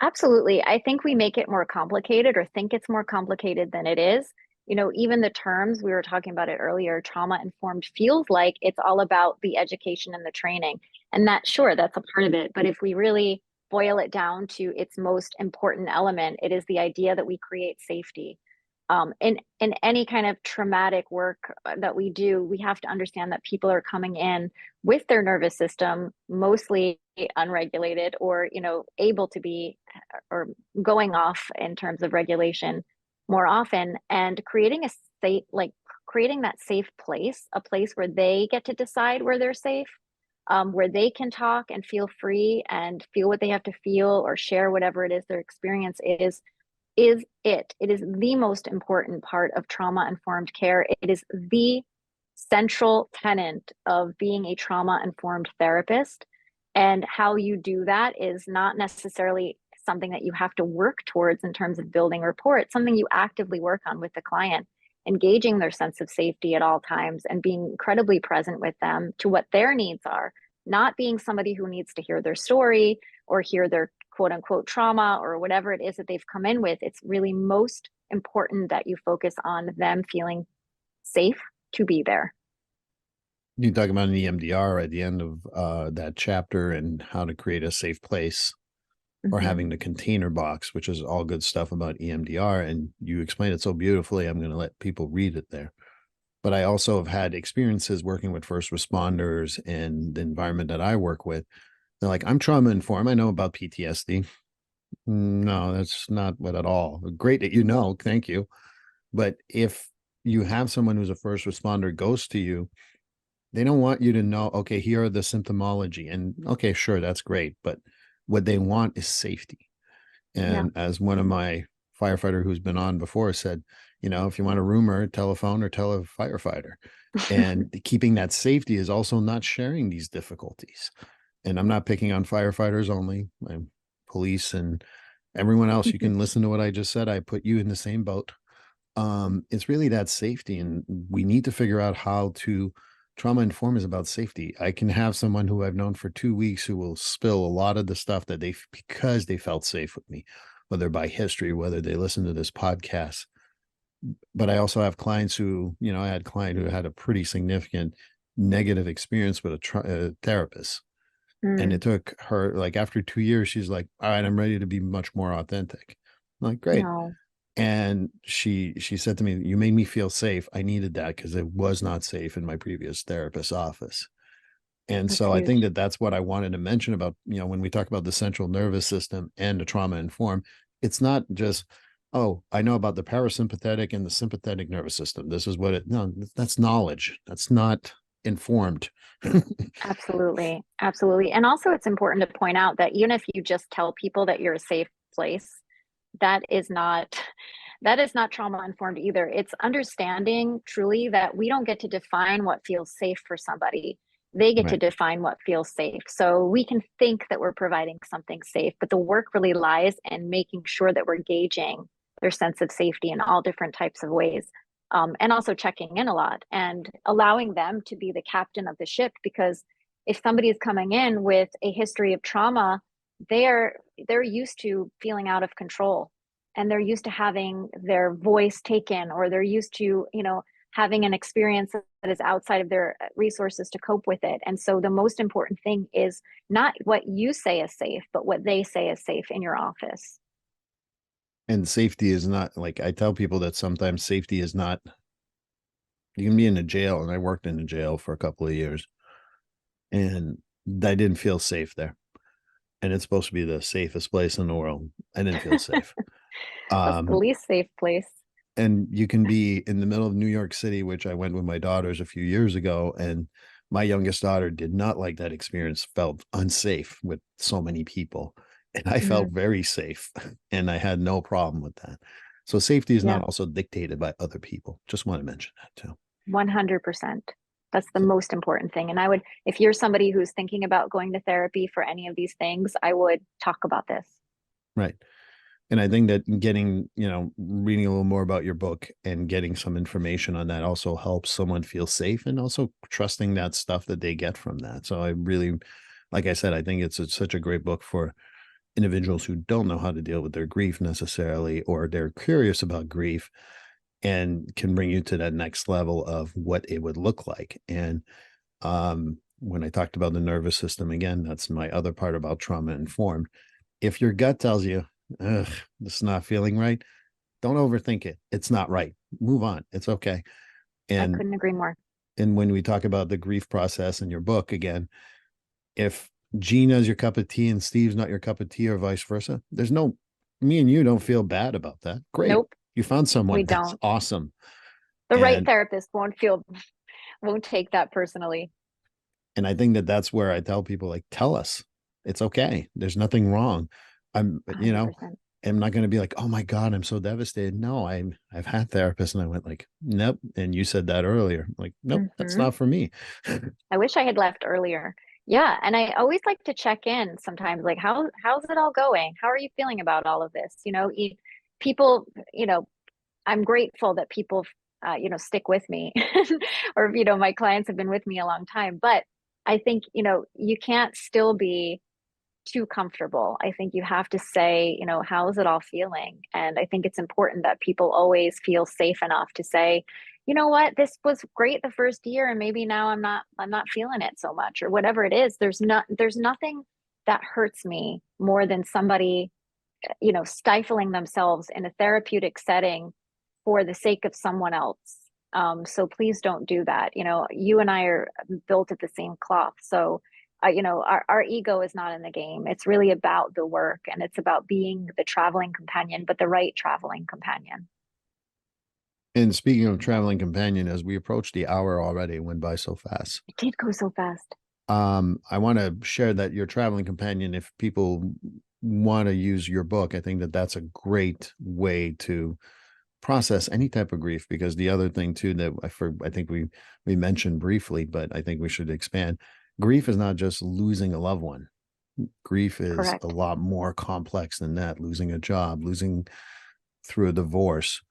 Absolutely. I think we make it more complicated, or think it's more complicated than it is. Even the terms, we were talking about it earlier, trauma informed feels like it's all about the education and the training. And that, sure, that's a part of it. But if we really boil it down to its most important element, it is the idea that we create safety. In any kind of traumatic work that we do, we have to understand that people are coming in with their nervous system mostly unregulated, or able to be, or going off in terms of regulation more often, and creating a safe, like creating that safe place, a place where they get to decide where they're safe, where they can talk and feel free and feel what they have to feel, or share whatever it is their experience is it. It is the most important part of trauma informed care. It is the central tenet of being a trauma informed therapist. And how you do that is not necessarily something that you have to work towards in terms of building rapport. It's something you actively work on with the client, engaging their sense of safety at all times and being incredibly present with them to what their needs are, not being somebody who needs to hear their story or hear their quote unquote trauma or whatever it is that they've come in with. It's really most important that you focus on them feeling safe to be there. You talk about an EMDR at the end of that chapter and how to create a safe place, or Mm-hmm. having the container box, which is all good stuff about EMDR. And you explain it so beautifully. I'm going to let people read it there. But I also have had experiences working with first responders and the environment that I work with. They're like, I'm trauma informed. I know about PTSD. No, that's not what at all. Great that you know. Thank you. But if you have someone who's a first responder goes to you, they don't want you to know, okay, here are the symptomology. And okay, sure, that's great. But what they want is safety. Yeah. And as one of my firefighter who's been on before said, if you want a rumor, telephone or tell a firefighter. And keeping that safety is also not sharing these difficulties. And I'm not picking on firefighters only, I'm police and everyone else. You can listen to what I just said. I put you in the same boat. It's really that safety, and we need to figure out how to trauma inform is about safety. I can have someone who I've known for 2 weeks who will spill a lot of the stuff that because they felt safe with me, whether by history, whether they listen to this podcast. But I also have clients who, I had a client who had a pretty significant negative experience with a therapist. And it took her, like, after 2 years, she's like, all right, I'm ready to be much more authentic. I'm like, great. No, And she said to me, you made me feel safe. I needed that because it was not safe in my previous therapist's office. And that's so I think huge. that that's what I wanted to mention about, when we talk about the central nervous system and the trauma informed, it's not just, oh, I know about the parasympathetic and the sympathetic nervous system. This is what no, that's knowledge. That's not informed. Absolutely. Absolutely. And also, it's important to point out that even if you just tell people that you're a safe place, that is not that is not trauma informed either. It's understanding truly that we don't get to define what feels safe for somebody. They get to Right. define what feels safe. So we can think that we're providing something safe, but the work really lies in making sure that we're gauging their sense of safety in all different types of ways. And also checking in a lot and allowing them to be the captain of the ship, because if somebody is coming in with a history of trauma, they're used to feeling out of control, and they're used to having their voice taken, or they're used to having an experience that is outside of their resources to cope with it. And so the most important thing is not what you say is safe, but what they say is safe in your office. And safety is not, like, I tell people that sometimes safety is not, you can be in a jail, and I worked in a jail for a couple of years, and I didn't feel safe there. And it's supposed to be the safest place in the world. I didn't feel safe. That's the Um, least safe place. and you can be in the middle of New York City, which I went with my daughters a few years ago, and my youngest daughter did not like that experience, felt unsafe with so many people. And I felt Mhm. very safe, and I had no problem with that. So safety is Yeah, not also dictated by other people. Just want to mention that too. 100%. That's the So, most important thing. And I would, if you're somebody who's thinking about going to therapy for any of these things, I would talk about this. right. And I think that getting, reading a little more about your book and getting some information on that also helps someone feel safe, and also trusting that stuff that they get from that. So I really, like I said, I think such a great book for individuals who don't know how to deal with their grief necessarily, or they're curious about grief, and can bring you to that next level of what it would look like. And when I talked about the nervous system, again, that's my other part about trauma informed. If your gut tells you, ugh, this is not feeling right, don't overthink it. It's not right. Move on. It's okay. I And couldn't agree more. when we talk about the grief process in your book again, if Gina's your cup of tea and Steve's not your cup of tea or vice versa, there's no, me and you don't feel bad about that. Great. Nope, You found we someone that's don't. awesome. The right And therapist won't take that personally. I think that that's where I tell people, like, tell us it's okay. There's nothing wrong. I'm, you know, 100%. I'm not going to be like, oh my God, I'm so devastated. No, I've had therapists and I went like, nope. And you said that earlier. Like, nope, that's Hmm. not for me. I wish I had left earlier. Yeah, and I always like to check in sometimes, like how's it all going? How are you feeling about all of this? People, I'm grateful that people, stick with me, or my clients have been with me a long time. But I think you can't still be too comfortable. I think you have to say, how is it all feeling? And I think it's important that people always feel safe enough to say, you know what, this was great the first year, and maybe now I'm not feeling it so much, or whatever it is. There's nothing that hurts me more than somebody, stifling themselves in a therapeutic setting for the sake of someone else. So please don't do that. You and I are built of the same cloth. So, our ego is not in the game. It's really about the work, and it's about being the traveling companion, but the right traveling companion. And speaking of traveling companion, as we approach the hour already, it went by so fast. It did go so fast. I want to share that your traveling companion, if people want to use your book, I think that that's a great way to process any type of grief, because the other thing too that I think we mentioned briefly, but I think we should expand. Grief is not just losing a loved one. Grief is a Correct. lot more complex than that. Losing a job, losing through a divorce,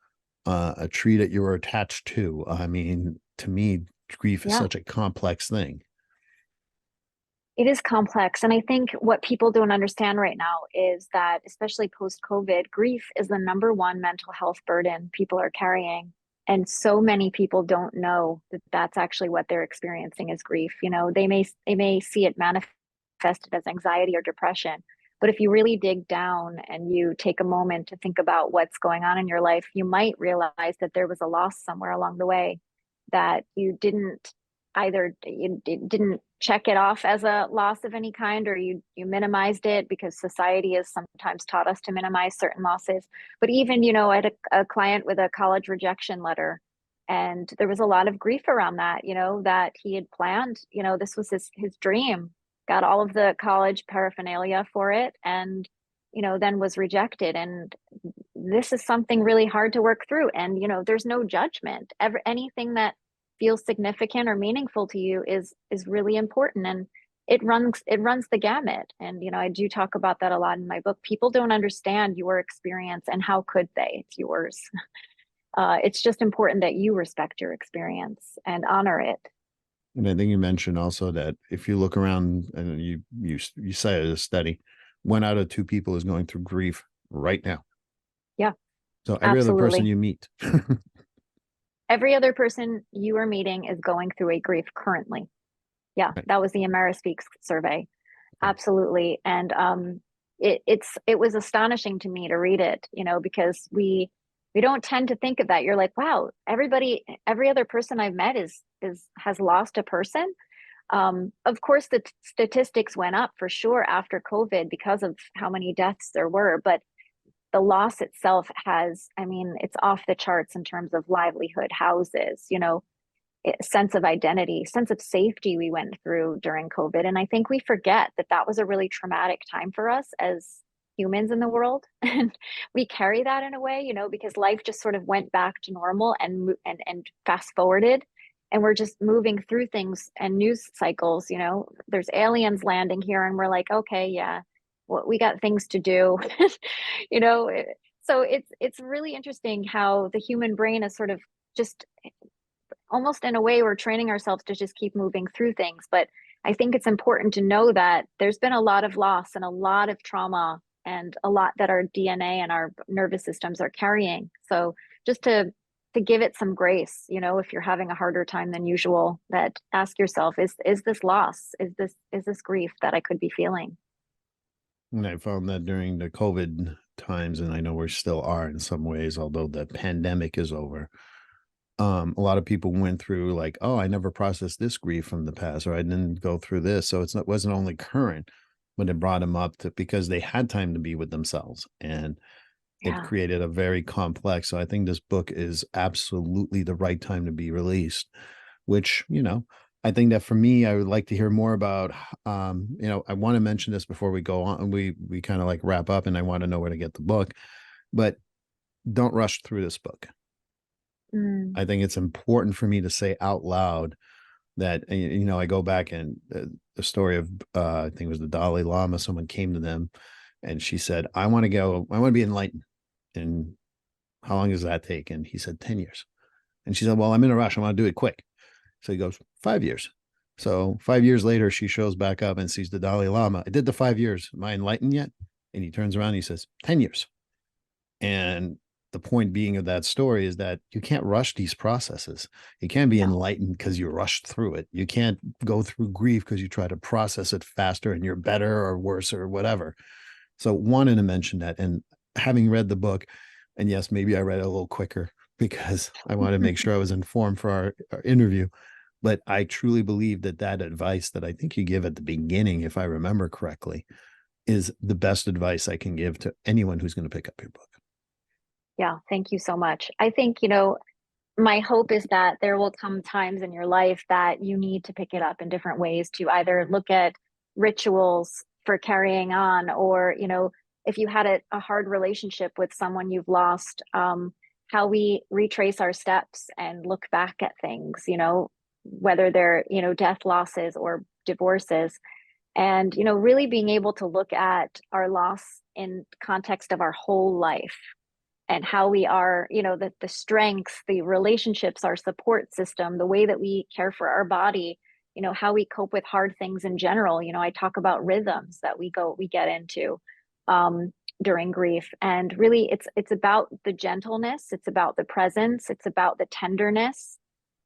a tree that you were attached to. I mean, to me, grief is Yeah. such a complex thing. It is complex. And I think what people don't understand right now is that, especially post COVID, grief is the number one mental health burden people are carrying. And so many people don't know that that's actually what they're experiencing is grief. They may see it manifested as anxiety or depression. But if you really dig down and you take a moment to think about what's going on in your life, you might realize that there was a loss somewhere along the way that you didn't either you didn't check it off as a loss of any kind, or you minimized it because society has sometimes taught us to minimize certain losses. But even I had a client with a college rejection letter, and there was a lot of grief around that, that he had planned, this was his dream, got all of the college paraphernalia for it, and then was rejected. And this is something really hard to work through. And there's no judgment. Anything that feels significant or meaningful to you is really important, and it runs the gamut. And I do talk about that a lot in my book. People don't understand your experience, and how could they? It's yours. It's just important that you respect your experience and honor it. And I think you mentioned also that if you look around, and you cited a study, 1 out of 2 people is going through grief right now. Yeah, So every other person absolutely. you meet. Every other person you are meeting is going through a grief currently. Yeah, Right. that was the Amerispeaks survey. Absolutely. And it was astonishing to me to read it, because we don't tend to think of that. You're like, wow, every other person I've met is has lost a person. Of course, the statistics went up for sure after COVID because of how many deaths there were, but the loss itself I mean, it's off the charts in terms of livelihood, houses, sense of identity, sense of safety we went through during COVID. And I think we forget that that was a really traumatic time for us as humans in the world. And we carry that in a way, because life just sort of went back to normal and fast forwarded. And we're just moving through things and news cycles, there's aliens landing here, and we're like, okay, yeah, well, we got things to do, you know. So it's really interesting how the human brain is sort of just almost in a way we're training ourselves to just keep moving through things. But I think it's important to know that there's been a lot of loss and a lot of trauma and a lot that our DNA and our nervous systems are carrying. So just to give it some grace, if you're having a harder time than usual, that ask yourself, is this loss? Is this grief that I could be feeling? And I found that during the COVID times, and I know we still are in some ways, although the pandemic is over. A lot of people went through like, oh, I never processed this grief from the past, or I didn't go through this. So it wasn't only current, but it brought them up to because they had time to be with themselves. And it Yeah. created a very complex. So I think this book is absolutely the right time to be released, which, I think that for me, I would like to hear more about, I want to mention this before we go on. We kind of like wrap up and I want to know where to get the book, but don't rush through this book. Mm, I think it's important for me to say out loud that, I go back and the story of, I think it was the Dalai Lama, someone came to them and she said, I want to be enlightened. And how long does that take? And he said, 10 years. And she said, well, I'm in a rush. I want to do it quick. So he goes, 5 years. So 5 years later, she shows back up and sees the Dalai Lama. I did the 5 years. Am I enlightened yet? And he turns around and he says, 10 years. And the point being of that story is that you can't rush these processes. You can't be no. enlightened because you rushed through it. You can't go through grief because you try to process it faster and you're better or worse or whatever. So wanted to mention that. And having read the book, and yes, maybe I read it a little quicker because I wanted to make sure I was informed for our interview. But I truly believe that advice that I think you give at the beginning, if I remember correctly, is the best advice I can give to anyone who's going to pick up your book. Yeah, thank you so much. I think, my hope is that there will come times in your life that you need to pick it up in different ways to either look at rituals for carrying on, or, if you had a hard relationship with someone you've lost, how we retrace our steps and look back at things, whether they're, death losses or divorces. And, really being able to look at our loss in context of our whole life and how we are, the strengths, the relationships, our support system, the way that we care for our body, how we cope with hard things in general. I talk about rhythms that we get into during grief. And really it's about the gentleness, it's about the presence, it's about the tenderness.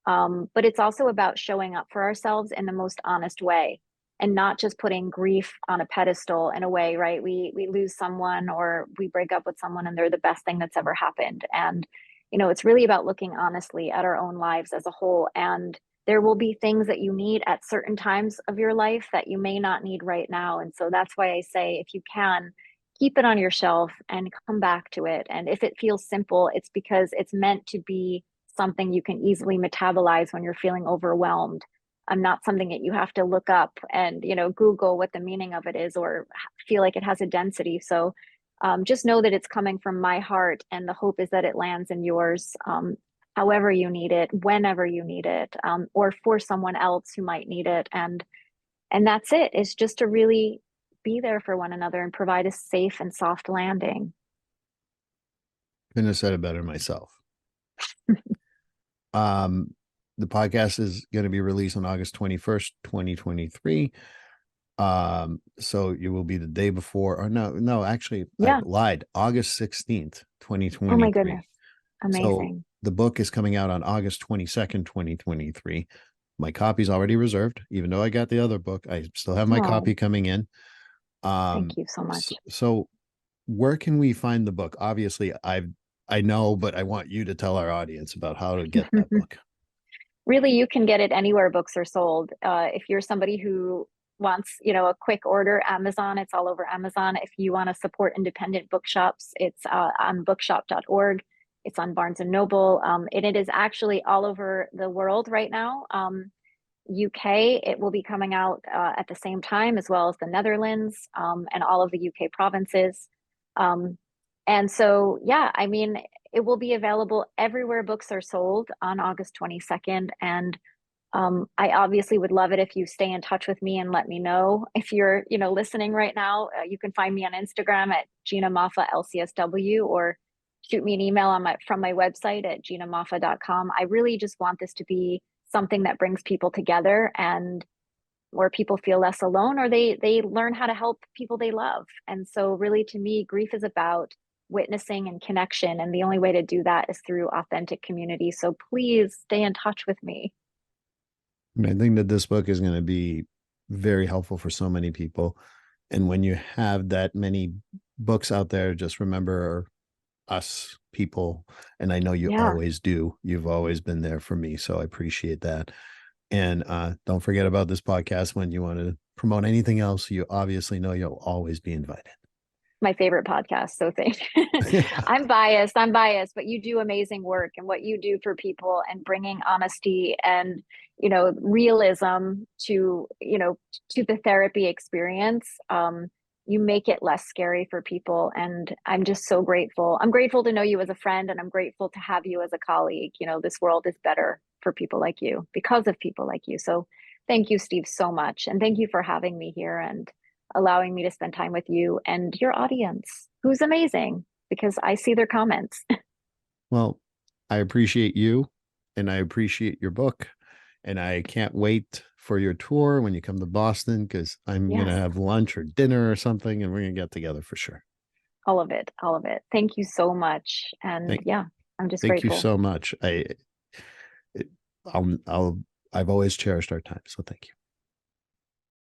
But it's also about showing up for ourselves in the most honest way and not just putting grief on a pedestal in a way, right? We lose someone or we break up with someone and they're the best thing that's ever happened. And, it's really about looking honestly at our own lives as a whole. And there will be things that you need at certain times of your life that you may not need right now. And so that's why I say, if you can, keep it on your shelf and come back to it. And if it feels simple, it's because it's meant to be something you can easily metabolize when you're feeling overwhelmed. Not something that you have to look up and, Google what the meaning of it is or feel like it has a density. So just know that it's coming from my heart, and the hope is that it lands in yours, however you need it, whenever you need it, or for someone else who might need it. And that's it. It's just to really be there for one another and provide a safe and soft landing. Couldn't have said it better myself. Um, the podcast is going to be released on August 21st, 2023. So you will be the day before, or no, actually, I Yeah. lied. August 16th, Oh my 2023. goodness. So Amazing. the book is coming out on August 22nd, 2023. My copy's already reserved, even though I got the other book. I still have my Oh, copy coming in. thank you so much. So where can we find the book? Obviously, I know, but I want you to tell our audience about how to get that book. Really, you can get it anywhere books are sold. If you're somebody who wants, a quick order, Amazon, it's all over Amazon. If you want to support independent bookshops, it's on bookshop.org. It's on Barnes and Noble. And it is actually all over the world right now. UK, it will be coming out at the same time, as well as the Netherlands, and all of the UK provinces. Um, and so, yeah, I mean, it will be available everywhere books are sold on August 22nd. And I obviously would love it if you stay in touch with me and let me know if you're, listening right now. You can find me on Instagram at Gina Maffa LCSW, or shoot me an email from my website at ginamaffa.com. I really just want this to be something that brings people together, and where people feel less alone, or they learn how to help people they love. And so really, to me, grief is about witnessing and connection, and the only way to do that is through authentic community. So please stay in touch with me. I think that this book is going to be very helpful for so many people. And when you have that many books out there, just remember us people. And I know you Yeah. always do. You've always been there for me. So I appreciate that. And don't forget about this podcast when you want to promote anything else. You obviously know you'll always be invited. My favorite podcast. So thank I'm biased, but you do amazing work and what you do for people and bringing honesty and, realism to, to the therapy experience. You make it less scary for people. And I'm just so grateful. I'm grateful to know you as a friend and I'm grateful to have you as a colleague. This world is better for people like you because of people like you. So thank you, Steve, so much. And thank you for having me here and allowing me to spend time with you and your audience, who's amazing because I see their comments. Well, I appreciate you and I appreciate your book. And I can't wait for your tour when you come to Boston because I'm going to Yes, have lunch or dinner or something and we're going to get together for sure. all of it, all of it. Thank you so much. And Thank, yeah, I'm just thank you grateful. so much. I'll, I've always cherished our time. So thank you.